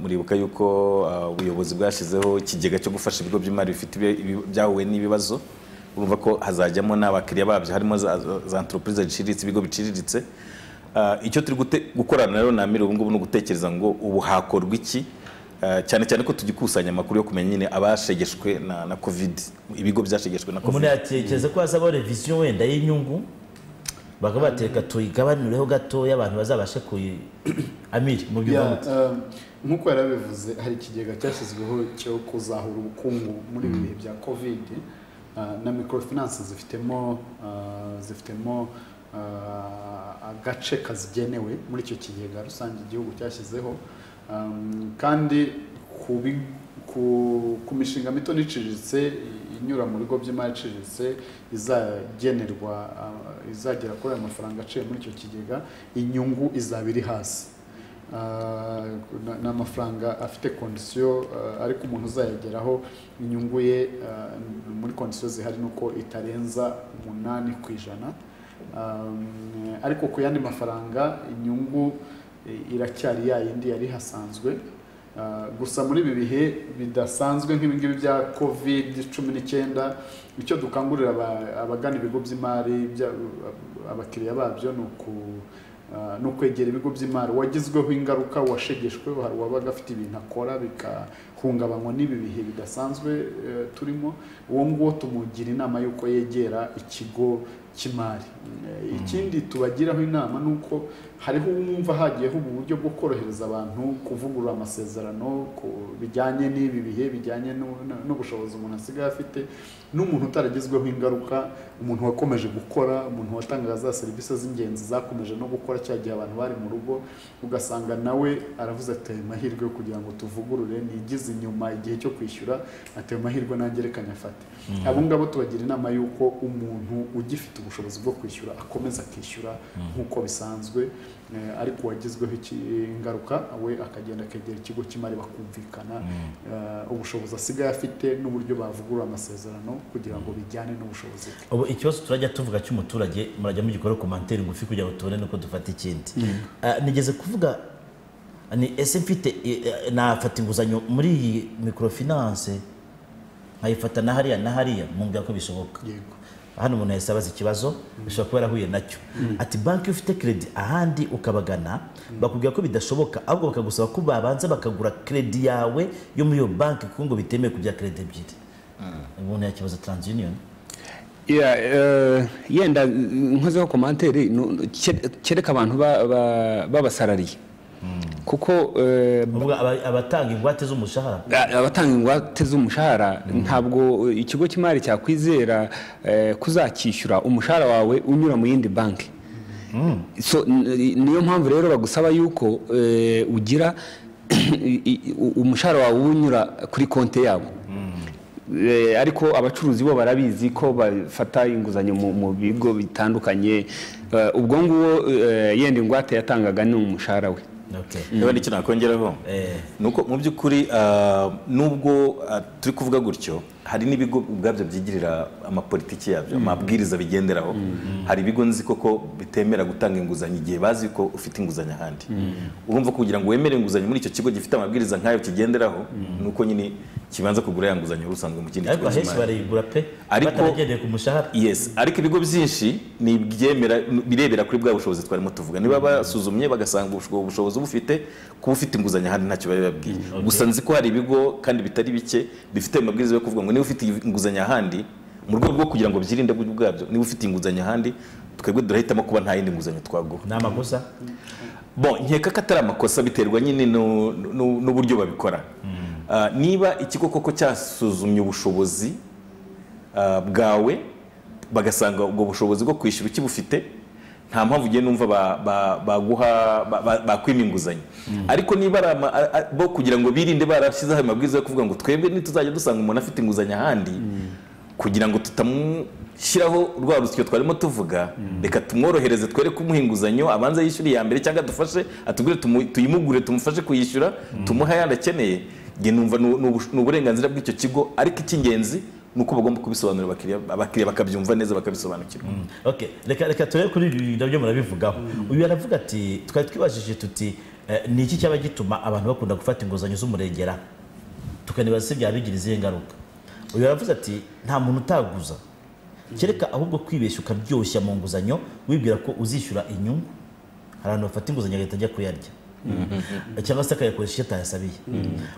Muribuka yuko ubuyobozi bwashizeho ikigega cyo gufasha ibigo by'imari bifite byahuye n'ibibazo urumva ko hazajyamo n'abakiriya babyo harimo za entreprise ziciriritse ibigo biciriritse. Icyo turi gukorana rero na Amiri ubu ngubu no gutekereza ngo ubu hakorwa iki cyane cyane ko tugikusanya amakuru yo kumenya nyine abashegeshwe na COVID ibigo byashegeshwe na COVID. Umuntu yatekereza ko hazaba revision wenda y'inyungu bakabateka tuyigabanureho gato y'abantu bazabashe kuyi Amiri mu by'ubundi nkuko yarabivuze hari ikigega cyashyizweho cyo kuzahura ubukungu muri bihe bya COVID na microfinance zifitemo agace kazigenewe muri icyo kigega rusange igihugu cyashyizeho kandi ku mishinga mito n'iciriritse inyura mu bigo by'imari iciriritse izagera kuri ayo mafaranga aciye muri icyo kigega inyungu izaba iri hasi n'amafaranga afite kondisiyo ariko umuntu uzayageraho inyungu ye muri kondisiyo zihari nuko itarenza 8%. Ariko ku yandi mafaranga inyungu iracyari yayindi yari hasanzwe gusa muri ibi bihe bidasanzwe nk'ibingibi bya COVID-19 icyo dukangurira abagana ibigo by'imari abakiriya babyo no kwegera ibigo by'imari wagizweho ingaruka washegeshwe hari wabaga afite ibintu akora bikahungabanywa n'ibi bihe bidasanzwe turimo uwo nguwo tumugira inama y'uko yegera ikigo cy'imari. Ikindi tubagiraho inama nuko hariho umva hagiyeho uburyo bwo korohereza abantu kuvugurura amasezerano bijyanye n'ibi bihe bijyanye n'ubushobozi umuntu asigaye afite n'umuntu utaragizweho ingaruka umuntu wakomeje gukora umuntu watangaga za serivisi z'ingenzi zakomeje no gukora cyagiye abantu bari mu rugo ugasanga nawe aravuze ati mahirwe yo kugira ngo tuvugurure nigize inyuma igihe cyo kwishyura ati mahirwe nangerekanya afate. Abo ngabo tubagira inama y'uko umuntu ugifite ubushobozi bwo kwishyura akomeza akishyura nk'uko bisanzwe ariko wagizweho ingaruka we akagenda akegera ikigo cy'imari bakumvikana ubushobozi asigaye afite n'uburyo bavugurura amasezerano kugira ngo bijyane n'ubushobozi bwe. Ubu ikibazo turajya tuvuga cy'umuturage murajya mugikora commentaire ngufi kugira ngo tubone nuko dufata ikindi. Nigeze kuvuga ni ese mfite nafata inguzanyo muri iyi microfinance nkayifata na hariya mu mbya ko bishoboka. Yego. Hano umuntu yasabaza ikibazo bishobora kuba yarahuye nacyo ati banki ufite credit ahandi ukabagana bakubwira ko bidashoboka ahubwo bakagusaba ko babanza bakagura credit yawe yo muri iyo banki kuko ngo bitemewe kugira credit ebyiri. Umuntu yakibaza TransUnion yenda nkozeho commentaire kereka abantu babasarariye kuko abatanga ingwate z'umushahara ntabwo ikigo cy'imari cyakwizera kuzakishyura umushahara wawe unyura mu yindi banki. So niyo mpamvu rero bagusaba yuko ugira umushahara wawe unyura kuri konti yabo. Ariko abacuruzi bo barabizi ko bafata inguzanyo mu bigo bitandukanye, ubwo nguwo yenda ingwate yatangaga ni umushahara we. Niba nicyo nakongeraho nuko mu by'ukuri nubwo turi kuvuga gutyo, hari n'ibigo ubwabyo byigirira amapolitiki yabyo, amabwiriza bigenderaho. Hari ibigo nzi koko bitemera gutanga inguzanyo igihe bazi ko ufite inguzanyo ahandi. Urumva kugira ngo wemere inguzanyo muri icyo kigo gifite amabwiriza nk'ayo kigenderaho, nuko nyine kibanza kugura ya nguzanyo rusanzwe mu kindi kigo. Ariko henshi barayigura pe bataragendeye ku mushahara. Yes, ariko ibigo byinshi ni birebera kuri bwa bushobozi twarimo tuvuga. Niba basuzumye bagasanga ubushobozi bufite kuba ufite inguzanyo ahandi ntacyo bari babwiye. Gusa nzi ko hari ibigo kandi bitari bike bifite amabwiriza yo kuvuga ngo niba ufite inguzanyo ahandi, mu rwego rwo kugira ngo byirinde bwabyo, niba ufite inguzanyo ahandi, twebwe durahitamo kuba nta yindi nguzanyo twaguha. Ni amakosa? Nkeka ko atari amakosa, biterwa nyine n'uburyo babikora. Niba ikigo koko cyasuzumye ubushobozi bwawe bagasanga ubwo bushobozi bwo kwishyura ukibufite, nta mpamvu ugiye numva bakwima inguzanyo. Ariko niba bo kugira ngo birinde barashyizeho amabwiriza yo kuvuga ngo twebwe ntituzajya dusanga umuntu afite inguzanyo ahandi, kugira ngo tutamushyiraho rwa rusyo twarimo tuvuga, reka tumworohereze, twere kumuha inguzanyo abanza yishyura iya mbere, cyangwa dufashe atubwire tuyimugure, tumufashe kuyishyura, tumuha ayandi akeneye. Nge numva ni uburenganzira bw'icyo kigo, ariko icy'ingenzi nuko bagomba kubisobanurira abakiriya bakabyumva neza, bakabisobanukirwa. Reka turebe kuri ibi nabyo murabivugaho. Uyu aravuga ati twari twibajije tuti ni iki cyaba gituma abantu bakunda gufata inguzanyo z'umurengera, tukanibaza se byaba bigira izihe ngaruka. Uyu aravuze ati nta muntu utaguza, kereka ahubwo kwibeshya ukaryoshya mu nguzanyo wibwira ko uzishyura inyungu. Hari abantu bafata inguzanyo agahita ajya kuyarya cyangwa se akayakoresha icyo atayasabiye.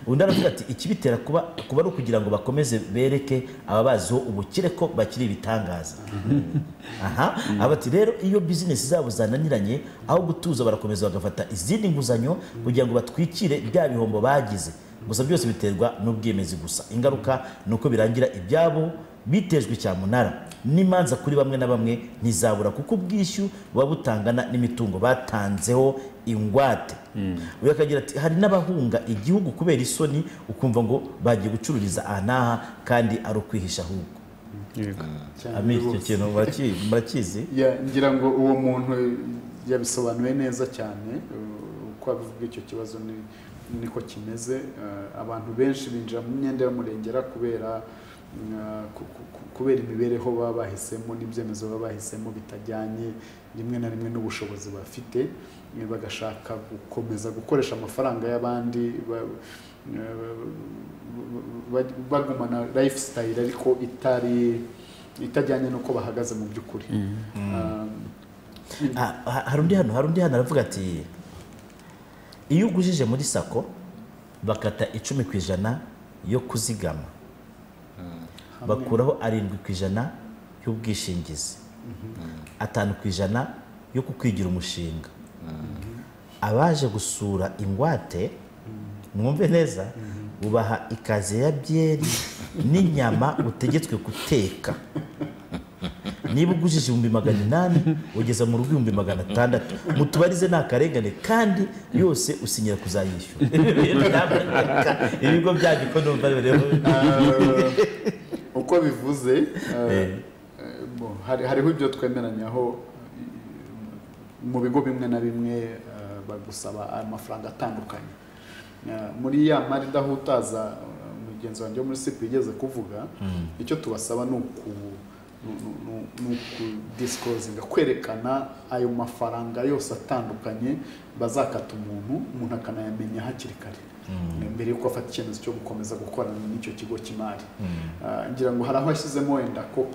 Undi aravuga ati ikibitera kuba ari ukugira ngo bakomeze bereke ababaziho ubukire ko bakiri ibitangaza. Abati rero iyo bizinesi zabo zananiranye, aho gutuza barakomeza bagafata izindi nguzanyo kugira ngo batwikire bya bihombo bagize. Gusa byose biterwa n'ubwemezi gusa. Ingaruka nuko birangira ibyabo bitejwe cyamunara, n'imanza kuri bamwe na bamwe ntizabura kuko ubwishyu buba butangana n'imitungo batanzeho ingwate. Uyu akagira ati hari n'abahunga igihugu kubera isoni, ukumva ngo bagiye gucururiza aha n'aha kandi ari ukwihisha ahubwo. Icyo kintu murakizi? Ngira ngo uwo muntu yabisobanuye neza cyane uko abivuga. Icyo kibazo niko kimeze. Abantu benshi binjira mu myenda y'umurengera kubera imibereho baba bahisemo n'ibyemezo baba bahisemo bitajyanye rimwe na rimwe n'ubushobozi bafite, bagashaka gukomeza gukoresha amafaranga y'abandi, bagumana lifestyle ariko itajyanye n'uko bahagaze mu by'ukuri. Hari undi hano aravuga ati iyo ugujije muri sako bakata 10% yo kuzigama, bakuraho 7% y'ubwishingizi, 5% yo kukwigira umushinga. Abaje gusura ingwate, mwumve neza, ubaha ikaze ya byeri n'inyama utegetswe guteka. Niba ugujije 800 ugeza mu rugo 600, mutubarize nta karengane kandi yose usinyira kuzayishyura. Ibigo byanyu ko numva rero uko bivuze, hariho ibyo twemeranyaho. Mu bigo bimwe na bimwe bagusaba amafaranga atandukanye. Muri ya mari dahutaza mugenzi wanjye muri CP igeze kuvuga, icyo tubasaba ni disclosing, kwerekana ayo mafaranga yose atandukanye bazakata umuntu akanayamenya hakiri kare mbere yuko afata icyemezo cyo gukomeza gukorana n'icyo kigo cy'imari. Ngira ngo hari aho ashyizemo wenda ko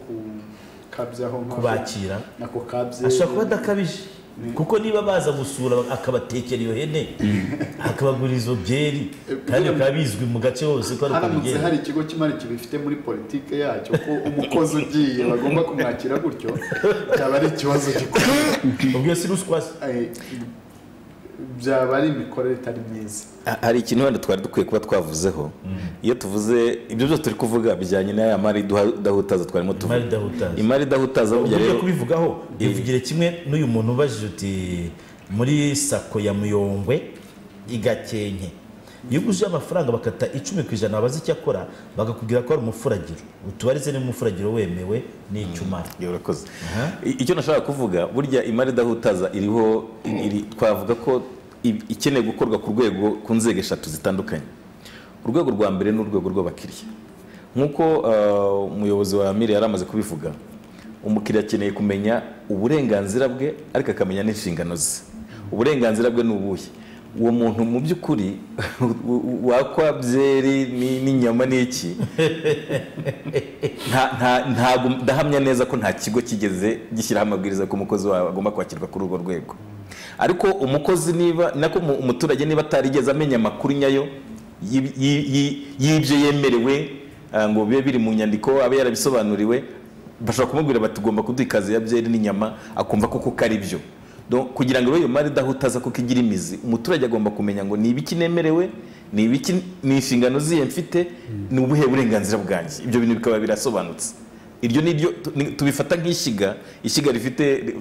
kabyaho kubakira nako kabye, ashaka kuba adakabije, kuko niba baza gusura akabatekera iyo hene akabagura izo byeri kandi bakabizwi mu gace hose ko ari kubigenda. Hari ikigo cy'imari kibifite muri politike yacyo ko umukozi ugiye bagomba kumwakira gutyo, cyaba ari ikibazo gikomeye. Ubwo si ruswa byaba ari imikorere itari myiza. Hari ikintu wenda twari dukwiye kuba twavuzeho iyo tuvuze ibyo byose turi kuvuga bijyanye n'aya mari dahutaza twarimo tuvuga imari dahutaza burya rero kubivugaho bivugire kimwe n'uyu muntu ubajije uti muri sako ya Muyongwe igakenke iyo uguje amafaranga bakata 10% babazi icyo akora bagakubwira ko ari umufuragiro utubarize ni umufuragiro wemewe n'icyumara. Urakoze. Icyo nashaka kuvuga burya imari dahutaza iriho twavuga ko ikeneye gukorwa ku rwego ku nzego 3 zitandukanye. Urwego rwa mbere n'urwego rw'abakiriya nk'uko umuyobozi wa Amiri yaramaze kubivuga, umukiriya akeneye kumenya uburenganzira bwe ariko akamenya n'inshingano ze. Uburenganzira bwe n'ubuhe? Uwo muntu mu by'ukuri wakwa byeri n'inyama n'iki ntabwo ndahamya neza ko nta kigo kigeze gishyiraho amabwiriza ko umukozi wawe agomba kwakirwa kuri urwo rwego. Ariko umukozi niba nako umuturage niba atarigeze amenya amakuru nyayo y'ibyo yemerewe ngo bibe biri mu nyandiko abe yarabisobanuriwe, bashobora kumubwira bati ugomba kuduha ikazi ya byeri n'inyama akumva ko kuko ari byo. Kugira ngo iyo mari dahutaza kuko igira imizi, umuturage agomba kumenya ngo ni ibiki nemerewe, ni ibiki ni inshingano ziye mfite, ni ubuhe burenganzira bwanjye. Ibyo bintu bikaba birasobanutse. Iryo niryo tubifata nk'ishyiga rifite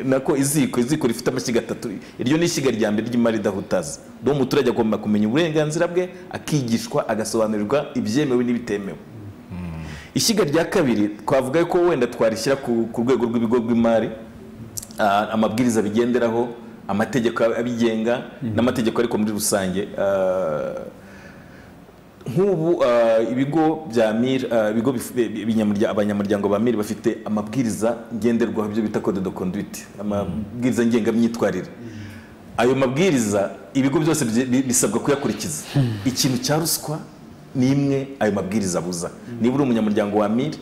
nako iziko rifite amashyiga 3. Iryo ni ishyiga rya mbere ry'imari dahutaza. Umuturage agomba kumenya uburenganzira bwe, akigishwa, agasobanurirwa ibyemewe n'ibitemewe. Ishyiga rya kabiri twavuga ko wenda twarishyira ku rwego rw'ibigo rw'imari, amabwiriza bigenderaho, amategeko abigenga n'amategeko ariko muri rusange. Nk'ubu ibigo bya MIR, ibigo abanyamuryango ba MIR bafite amabwiriza ngenderwaho, ibyo bita code de conduite, amabwiriza ngengamyitwarire. Ayo mabwiriza ibigo byose bisabwa kuyakurikiza. Ikintu cya ruswa ni imwe ayo mabwiriza abuza. Niba uri umunyamuryango wa MIR,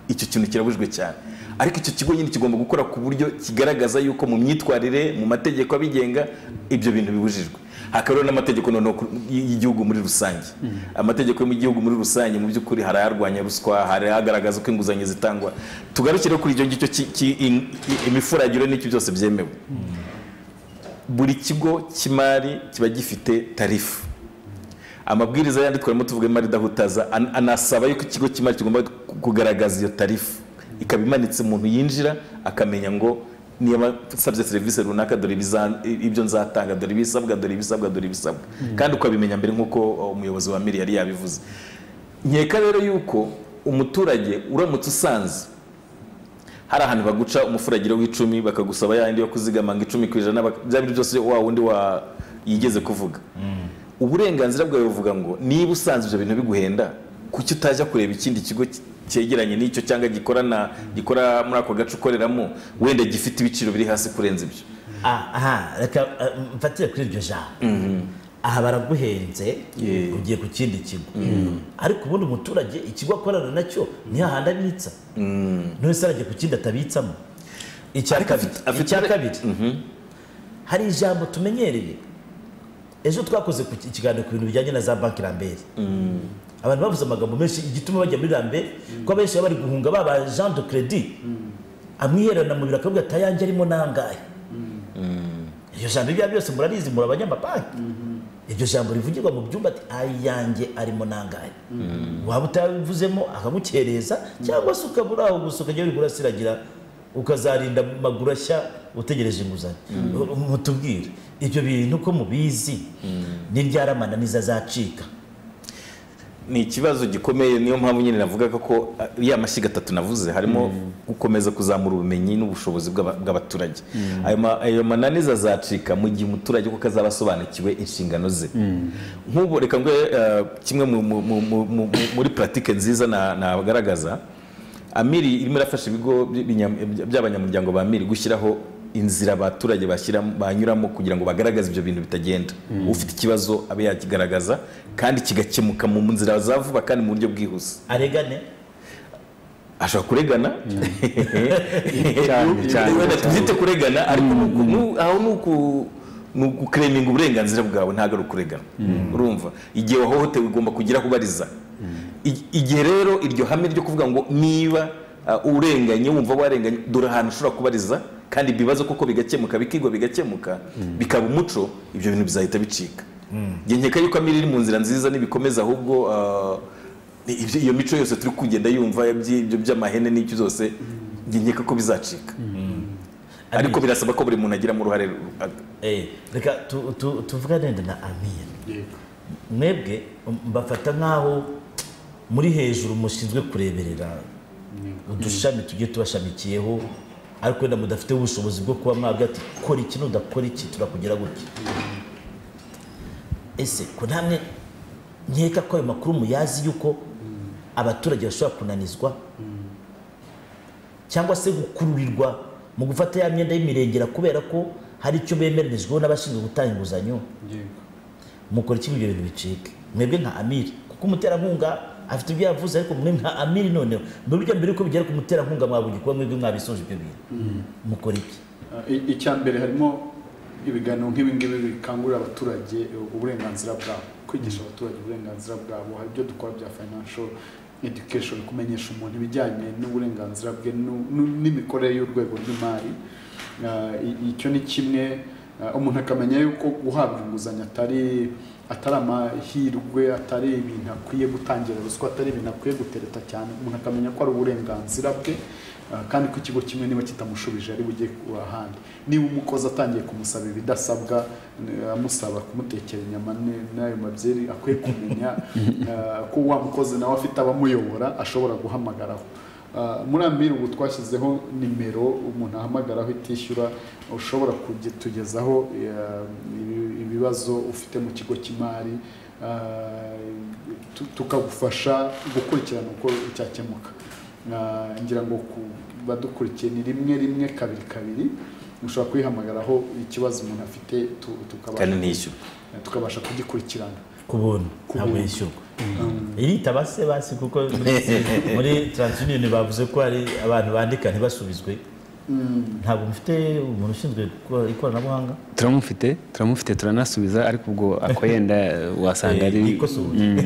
icyo kintu kirabujwe cyane. Ariko icyo kigo nyine kigomba gukora ku buryo kigaragaza yuko mu myitwarire, mu mategeko abigenga, ibyo bintu bibujijwe. Hakaba n'amategeko y'igihugu muri rusange. Amategeko yo mu gihugu muri rusange mu by'ukuri hari ayarwanya ruswa, hari agaragaza ko inguzanyo zitangwa. Tugarukire kuri icyo ngicyo imifuragiro n'icyo byose byemewe. Buri kigo cy'imari kiba gifite tarifu. Amabwiriza yandi twarimo tuvuga imari dahutaza anasaba yuko ikigo cy'imari kigomba kugaragaza iyo tarifu, ikaba imanitse umuntu yinjira akamenya ngo niba sabye serivisi runaka dore ibyo nzatanga, dore ibisabwa kandi ukabimenya mbere nk'uko umuyobozi wa MIR yari yabivuze. Nkeka rero yuko umuturage uramutse usanze hari ahantu baguca umufuragiro w'10 bakagusaba yandi yo kuzigama ngo 10% bya bintu byose wa wundi yigeze kuvuga, uburenganzira bwawe buvuga ngo niba usanze ibyo bintu biguhenda, kuki utajya kureba ikindi kigo cyegeranye n'icyo cyangwa gikora muri ako gace ukoreramo wenda gifite ibiciro biri hasi kurenza ibyo. Reka mfatire kuri iryo jambo. Aha baraguhenze ugiye ku kindi kigo, ariko ubundi umuturage ikigo akorana nacyo ni hahandi abitsa, none arajya ku kindi atabitsamo. Icya kabiri hari ijambo tumenyereye. Ejo twakoze ku ikiganiro ku bintu bijyanye na za banki Lambert. Abantu bavuze amagambo menshi igituma bajya muri Lambert ko abenshi bari guhunga baba Jean de Credit amwiherana mu birakavuga atayange arimo nangaye. Iyo jambo ibya byose murarizi muri abanyamabanki. Iryo jambo rivugirwa mu byumba ati ayange arimo nangaye. Waba utabivuzemo akamukereza cyangwa se ukabura aho gusoka jya uri burasiragira ukazarinda maguru ashya utegereje inguzanyo. Mutubwire ibyo bintu ko mubizi n'iryaramana niza zacika. Ni ikibazo gikomeye, niyo mpamvu nyine navugaga ko ya mashyiga 3 navuze harimo gukomeza kuzamura ubumenyi n'ubushobozi bw'abaturage. Ayo mananiza zacika mu gihe umuturage ko kazabasobanukiwe inshingano ze. Nk'ubu reka ngo kimwe muri pratique nziza nabagaragaza, Amiri irimo irafasha ibigo by'abanyamuryango ba Amiri gushyiraho inzira abaturage banyuramo kugira ngo bagaragaze ibyo bintu bitagenda. Ufite ikibazo abe yakigaragaza kandi kigakemuka mu nzira za vuba kandi mu buryo bwihuse. Aregane ashobora kuregana cyane tuzite kuregana, ariko aho nuko claiming uburenganzira bwawe ntago ari kuregana. Urumva igihe wahohotewe ugomba kugira kubariza. Igihe rero iryo hame ryo kuvuga ngo niba urenganye wumva warenganye dore ahantu ushobora kubariza kandi ibibazo koko bigakemuka bikigwa bigakemuka bikaba umuco, ibyo bintu bizahita bicika. Nge nkeka yuko Amiri iri mu nzira nziza nibikomeza, ahubwo iyo mico yose turi kugenda yumva ibyo by'amahene n'icyo zose nge nkeka ko bizacika. Ariko birasaba ko buri muntu agira mu ruhare. Reka tuvugane na Amiri. Mwebwe mbafata nkaho muri hejuru mushinzwe kureberera udushami tugiye tubashamikiyeho, ariko wenda mudafite ubushobozi bwo kuba mwabwira ati kora iki n'udakora iki turakugera gutya. Ese ko namwe nkeka ko ayo makuru muyazi yuko abaturage bashobora kunanizwa cyangwa se gukururirwa mu gufata ya myenda y'imirengera kubera ko hari icyo bemeranyijweho n'abashinzwe gutanga inguzanyo? Mukora iki ibyo bintu bicike mwebwe nka Amiri, kuko umuterankunga afite ibyo yavuze, ariko mwe nka Amiri noneho n'uburyo mbere ko bigera ku muterankunga mwabugi kuba mwebwe mwabisoje ibyo bintu, mukora iki? Icya mbere harimo ibiganiro nk'ibi ngibi bikangurira abaturage uburenganzira bwabo, kwigisha abaturage uburenganzira bwabo. Hari ibyo dukora bya financial education, kumenyesha umuntu ibijyanye n'uburenganzira bwe n'imikorere y'urwego rw'imari. Icyo ni kimwe, umuntu akamenya yuko guhabwa inguzanyo atari amahirwe, atari ibintu akwiye gutangira ruswa, atari ibintu akwiye gutereta cyane. Umuntu akamenya ko ari uburenganzira bwe, kandi ko ikigo kimwe niba kitamushubije ari bujye ahandi. Niba umukozi atangiye kumusaba ibidasabwa, amusaba kumutekera inyama n'ayo mabyeri, akwiye kumenya ko wa mukozi nawe afite abamuyobora ashobora guhamagaraho. Muri Amiri ubu twashyizeho nimero umuntu ahamagaraho itishyura, ushobora kutugezaho ibibazo ufite mu kigo cy'imari, tukagufasha gukurikirana uko cyakemuka. Ngira ngo badukurikiye ni 112 ushobora kwihamagaraho ikibazo umuntu afite, tukabasha kugikurikirana ku buntu, ntabwo yishyurwa. Iritaba se basi, kuko muri TransUnion bavuze ko hari abantu bandika ntibasubizwe. Ntabwo mufite umuntu ushinzwe ikoranabuhanga? Turamufite turanasubiza, ariko ubwo ako yenda wasanga ari ikosoje.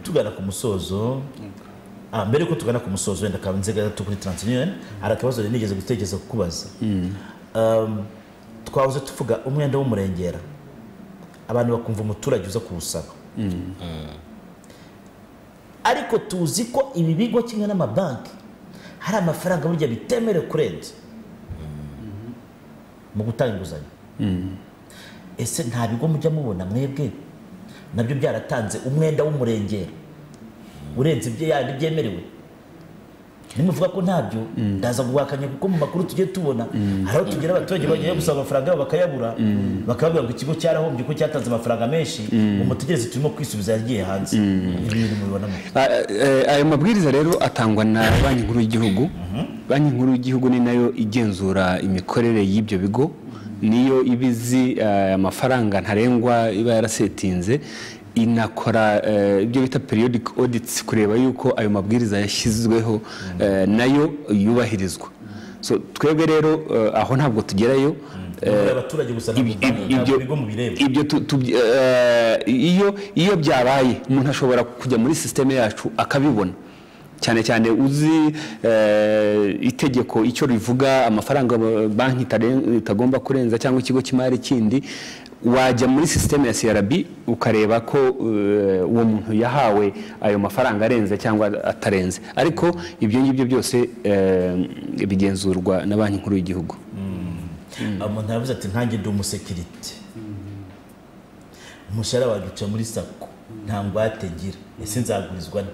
Tugana ku musozo, mbere ko tugana ku musozo wenda kabanze gato kuri TransUnion, hari akabazo nigeze gutekereza kukubaza. Twavuze tuvuga umwenda w'umurengera, abantu bakumva umuturage uza kuwusaba, ariko tuzi ko ibi bigo kimwe n'amabanki hari amafaranga burya bitemerewe kurenza mu gutanga inguzanyo. Ese nta bigo mujya mubona mwebwe nabyo byaratanze umwenda w'umurengera urenze ibyo yandi byemerewe? Nimuvuga ko ntabyo, ndaza guhakanya, kuko mu makuru tugiye tubona hari aho tugera abaturage bagiye gusaba amafaranga yabo bakayabura, bakavuga ngo ikigo cyarahombye ko cyatanze amafaranga menshi, umutegereze turimo kwisubiza yagiye hanze. Ibi bintu mubibonamo? Ayo mabwiriza rero atangwa na Banki Nkuru y'Igihugu. Banki Nkuru y'Igihugu ni nayo igenzura imikorere y'ibyo bigo, niyo ibizi amafaranga ntarengwa iba yarasetinze, inakora ibyo bita periodic audits kureba yuko ayo mabwiriza yashyizweho nayo yubahirizwa. So twebwe rero aho ntabwo tugerayo. Abaturage gusa bigo mu bireba iyo byabaye umuntu ashobora kujya muri systeme yacu akabibona, cyane cyane uzi itegeko icyo rivuga, amafaranga banki itagomba kurenza cyangwa ikigo cy'imari kindi. Wajya muri systeme ya CRB ukareba ko uwo muntu yahawe ayo mafaranga arenze cyangwa atarenze, ariko ibyo ngibyo byose bigenzurwa na Banki Nkuru y'Igihugu. Umuntu yavuze ati ntange ndi umusekirite, umushahara wagica muri sako, nta ngwate ngira, ese nzagurizwa ne?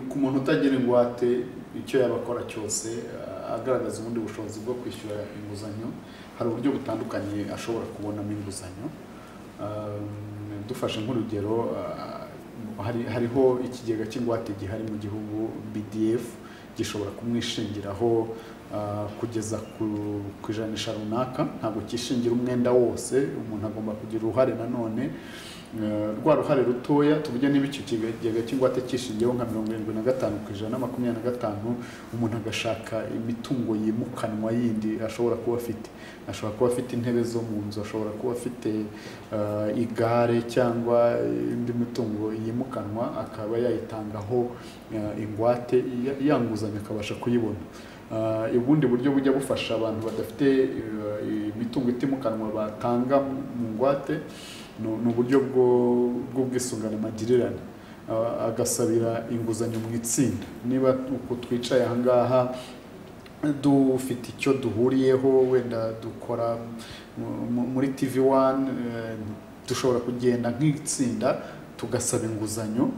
Ku muntu utagira ingwate, icyo yabakora cyose agaragaza ubundi bushobozi bwo kwishyura inguzanyo, hari uburyo butandukanye ashobora kubonamo inguzanyo. Dufashe nk'urugero, hariho ikigega cy'ingwate gihari mu gihugu, BDF, gishobora kumwishingiraho kugeza ku ijanisha runaka. Ntabwo kishingira umwenda wose, umuntu agomba kugira uruhare nanone. Rwa ruhare rutoya tuvuge niba icyo kigega cy'ingwate kishingiyeho nka 75% 25%, umuntu agashaka imitungo yimukanwa yindi ashobora kuba afite. Ashobora kuba afite intebe zo mu nzu, ashobora kuba afite igare cyangwa indi mitungo yimukanwa, akaba yayitangaho ingwate, yanguzanya inguzanyo akabasha kuyibona. Ubundi buryo bujya bufasha abantu badafite imitungo itimukanwa batanga mu ngwate ni uburyo bw'ubwisungane magirirane, agasabira inguzanyo mu itsinda. Niba uko twicaye aha ngaha dufite icyo duhuriyeho, wenda dukora muri TV1, dushobora kugenda nk'itsinda tugasaba inguzanyo,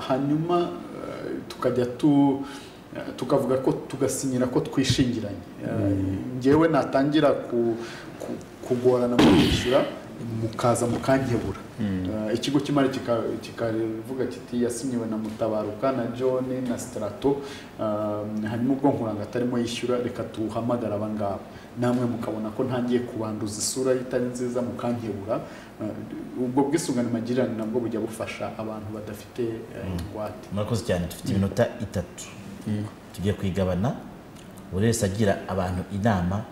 hanyuma tukajya tukavuga ko tugasinyira ko twishingiranye. Ngewe natangira kugorana mu kwishyura, mukaza mukankebura. Ikigo cy'imari kikavuga kiti yasinyiwe na Mutabaruka na John na Strato, hanyuma ubwo nkuranga atarimo yishyura, reka tuhamagara abangaba, namwe mukabona ko ntangiye kubanduza isura itari nziza mukankebura. Ubwo bwisungane magirirane nabwo bujya bufasha abantu badafite ingwate. Murakoze cyane, dufite iminota 3 tugiye kwigabana, buri wese agira abantu inama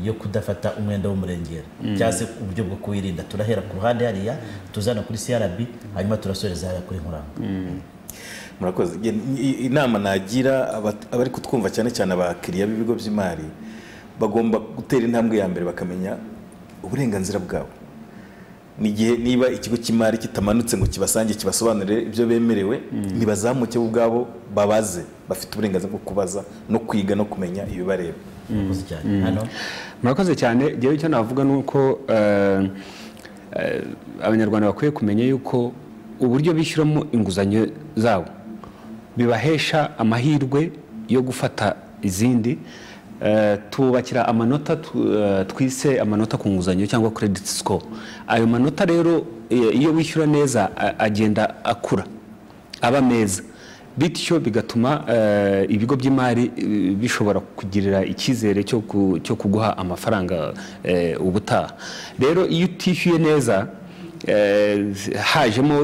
yo kudafata umwenda w'umurengera cyangwa se uburyo bwo kuwirinda. Turahera ku ruhande hariya, tuzana kuri CRB, hanyuma turasoreza hariya kuri Nkuranga. Murakoze. Inama nagira abari kutwumva cyane cyane abakiriya b'ibigo by'imari, bagomba gutera intambwe ya mbere bakamenya uburenganzira bwabo. Niba ikigo cy'imari kitamanutse ngo kibasange kibasobanurire ibyo bemerewe, nibazamuke ubwabo babaze, bafite uburenganzira bwo kubaza no kwiga no kumenya ibibareba. Murakoze cyane. Jewe icyo navuga nuko abanyarwanda bakwiye kumenya yuko uburyo bishyuramo inguzanyo zabo bibahesha amahirwe yo gufata izindi. Tubakira amanota twise amanota ku nguzanyo cyangwa credit score. Ayo manota rero iyo wishyura neza agenda akura, aba meza, bityo bigatuma ibigo by'imari bishobora kugirira icyizere cyo kuguha amafaranga ubutaha. Rero iyo utishyuye neza, hajemo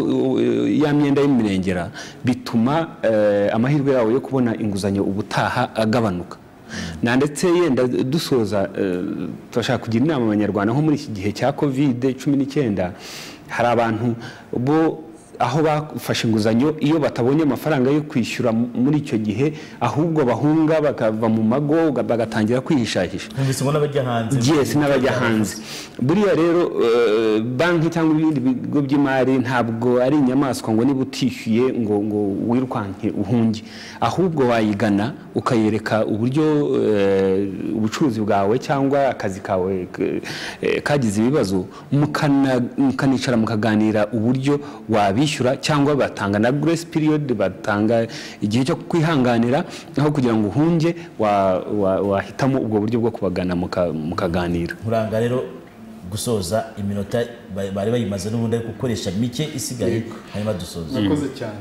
ya myenda y'imirengera, bituma amahirwe yawe yo kubona inguzanyo ubutaha agabanuka. Na ndetse yenda dusoza, turashaka kugira inama abanyarwanda nko muri iki gihe cya COVID-19, hari abantu bo aho bafashe inguzanyo, iyo batabonye amafaranga yo kwishyura muri icyo gihe, ahubwo bahunga bakava mu mago bagatangira kwihishahisha. Yes, n'abajya hanze. Buriya rero banki cyangwa ibindi bigo by'imari ntabwo ari inyamaswa ngo niba utishyuye ngo wirukanke uhunge, ahubwo wayigana ukayereka uburyo ubucuruzi bwawe cyangwa akazi kawe kagize ibibazo, mukanicara mukaganira uburyo wabishyura, cyangwa batanga na grace period, batanga igihe cyo kwihanganira, aho kugira ngo uhunge wahitamo ubwo buryo bwo kubagana mukaganira. Nkuranga rero gusoza iminota bari bayimaze n'ubundi gukoresha mike isigaye, hanyuma dusoza. Murakoze cyane.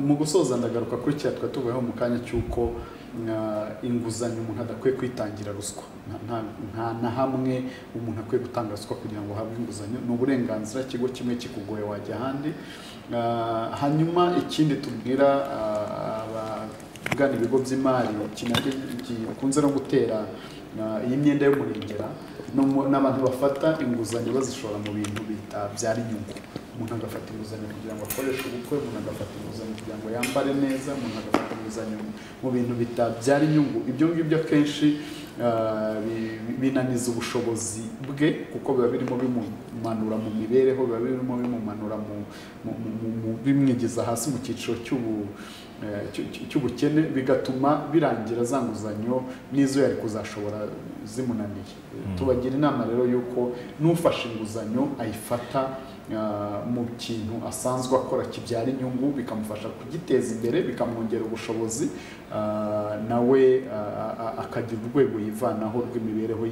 Mu gusoza ndagaruka kuri cyatwa tubaho mu kanya cyuko inguzanyo umuntu adakwiye kwitangira ruswa. Nta na hamwe umuntu akwiye gutanga ruswa kugira ngo ahabwe inguzanyo. Ni uburenganzira, ikigo kimwe kikugoye wajya ahandi. Hanyuma ikindi tubwira abagana ibigo by'imari gikunze no gutera iyi myenda y'umurengera, n'abantu bafata inguzanyo bazishora mu bintu bitabyara inyungu. Umuntu agafata inguzanyo kugira ngo akoreshe ubukwe, umuntu agafata inguzanyo kugira ngo yambare neza, umuntu agafata inguzanyo mu bintu bitabyara inyungu. Ibyo ngibyo akenshi binaniza ubushobozi bwe, kuko biba birimo bimumanura mu mibereho, biba birimo bimumanura bimwigeza hasi mu cyiciro cy'ubukene, bigatuma birangira za nguzanyo n'izo yari kuzashobora zimunaniye. Tubagira inama rero yuko n'ufashe inguzanyo ayifata mu kintu asanzwe akora kibyara inyungu, bikamufasha kugiteza imbere, bikamwongera ubushobozi, nawe akagira urwego yivanaho rw'imibereho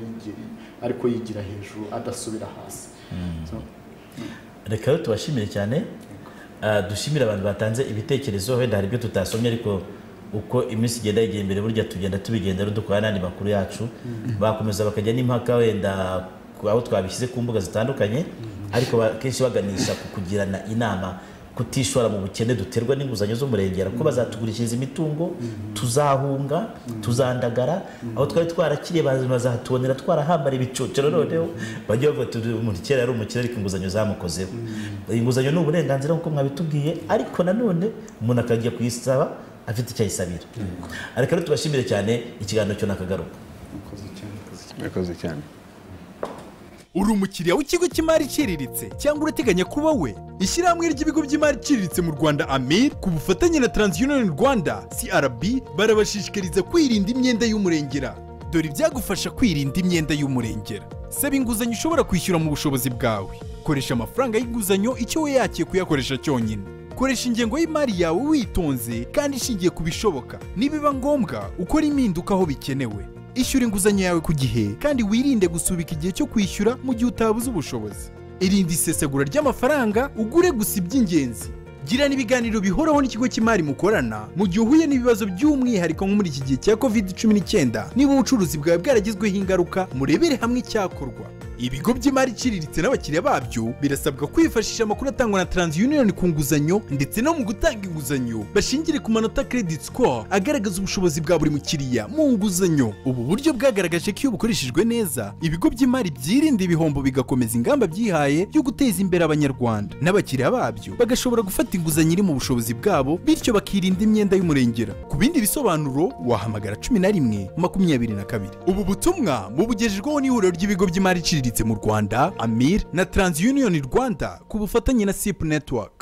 ariko yigira hejuru, adasubira hasi. Reka rero tubashimire cyane, dushimira abantu batanze ibitekerezo. Wenda hari ibyo tutasomye, ariko uko iminsi igenda yigiye imbere, burya tugenda tubigenda dukora n'andi makuru yacu, bakomeza bakajya n'impaka wenda aho twabishyize ku mbuga zitandukanye, ariko kenshi baganisha ku kugirana inama kutishora mu bukene duterwa n'inguzanyo z'umurengera, ko bazatugurishiriza imitungo, tuzahunga, tuzandagara, aho twari twarakiriye bazahatubonera twarahambara ibicocero, noneho bajya bavuga umuntu kera yari umukire ariko inguzanyo zamukozeho. Inguzanyo ni uburenganzira nk'uko mwabitubwiye, ariko nanone umuntu akajya kuyisaba afite icyo ayisabira. Ariko rero tubashimire cyane, ikiganiro cyo nakagaruka. Murakoze cyane. Uri umukiriya w'ikigo cy'imari iciriritse cyangwa urateganya kuba we? Ishyirahamwe ry'ibigo by'imari iciriritse mu Rwanda AMIR ku bufatanye na TransUnion Rwanda CRB barabashishikariza kwirinda imyenda y'umurengera. Dore ibyagufasha kwirinda imyenda y'umurengera. Saba inguzanyo ushobora kwishyura mu bushobozi bwawe. Koresha amafaranga y'inguzanyo icyo we yakiye kuyakoresha cyonyine. Koresha ingengo y'imari yawe witonze kandi ishingiye ku bishoboka. Nibiba ngombwa ukora impinduka aho bikenewe. Ishyura inguzanyo yawe ku gihe kandi wirinde gusubika igihe cyo kwishyura mu gihe utabuze ubushobozi. Irinde isesagura ry'amafaranga, ugure gusa iby'ingenzi. Girana ibiganiro bihoraho n'ikigo cy'imari mukorana mu gihe uhuye n'ibibazo by'umwihariko nko muri iki gihe cya COVID-19. Niba ubucuruzi bwawe bwaragizweho ingaruka, murebere hamwe icyakorwa. Ibigo by'imari iciriritse n'abakiriya babyo birasabwa kwifashisha amakuru atangwa na TransUnion ku nguzanyo ndetse no mu gutanga inguzanyo bashingire ku manota credit score agaragaza ubushobozi bwa buri mukiriya mu nguzanyo. Ubu buryo bwagaragaje ko iyo bukoreshejwe neza, ibigo by'imari byirinda ibihombo bigakomeza ingamba byihaye byo guteza imbere abanyarwanda, n'abakiriya babyo bagashobora gufata inguzanyo iri mu bushobozi bwabo, bityo bakirinda imyenda y'umurengera. Ku bindi bisobanuro wahamagara 11 22. Ubu butumwa mubugejejweho n'ihuriro ry'ibigo by'imari iciriritse mu Rwanda AMIR na TransUnion Rwanda ku bufatanye na SIP Network.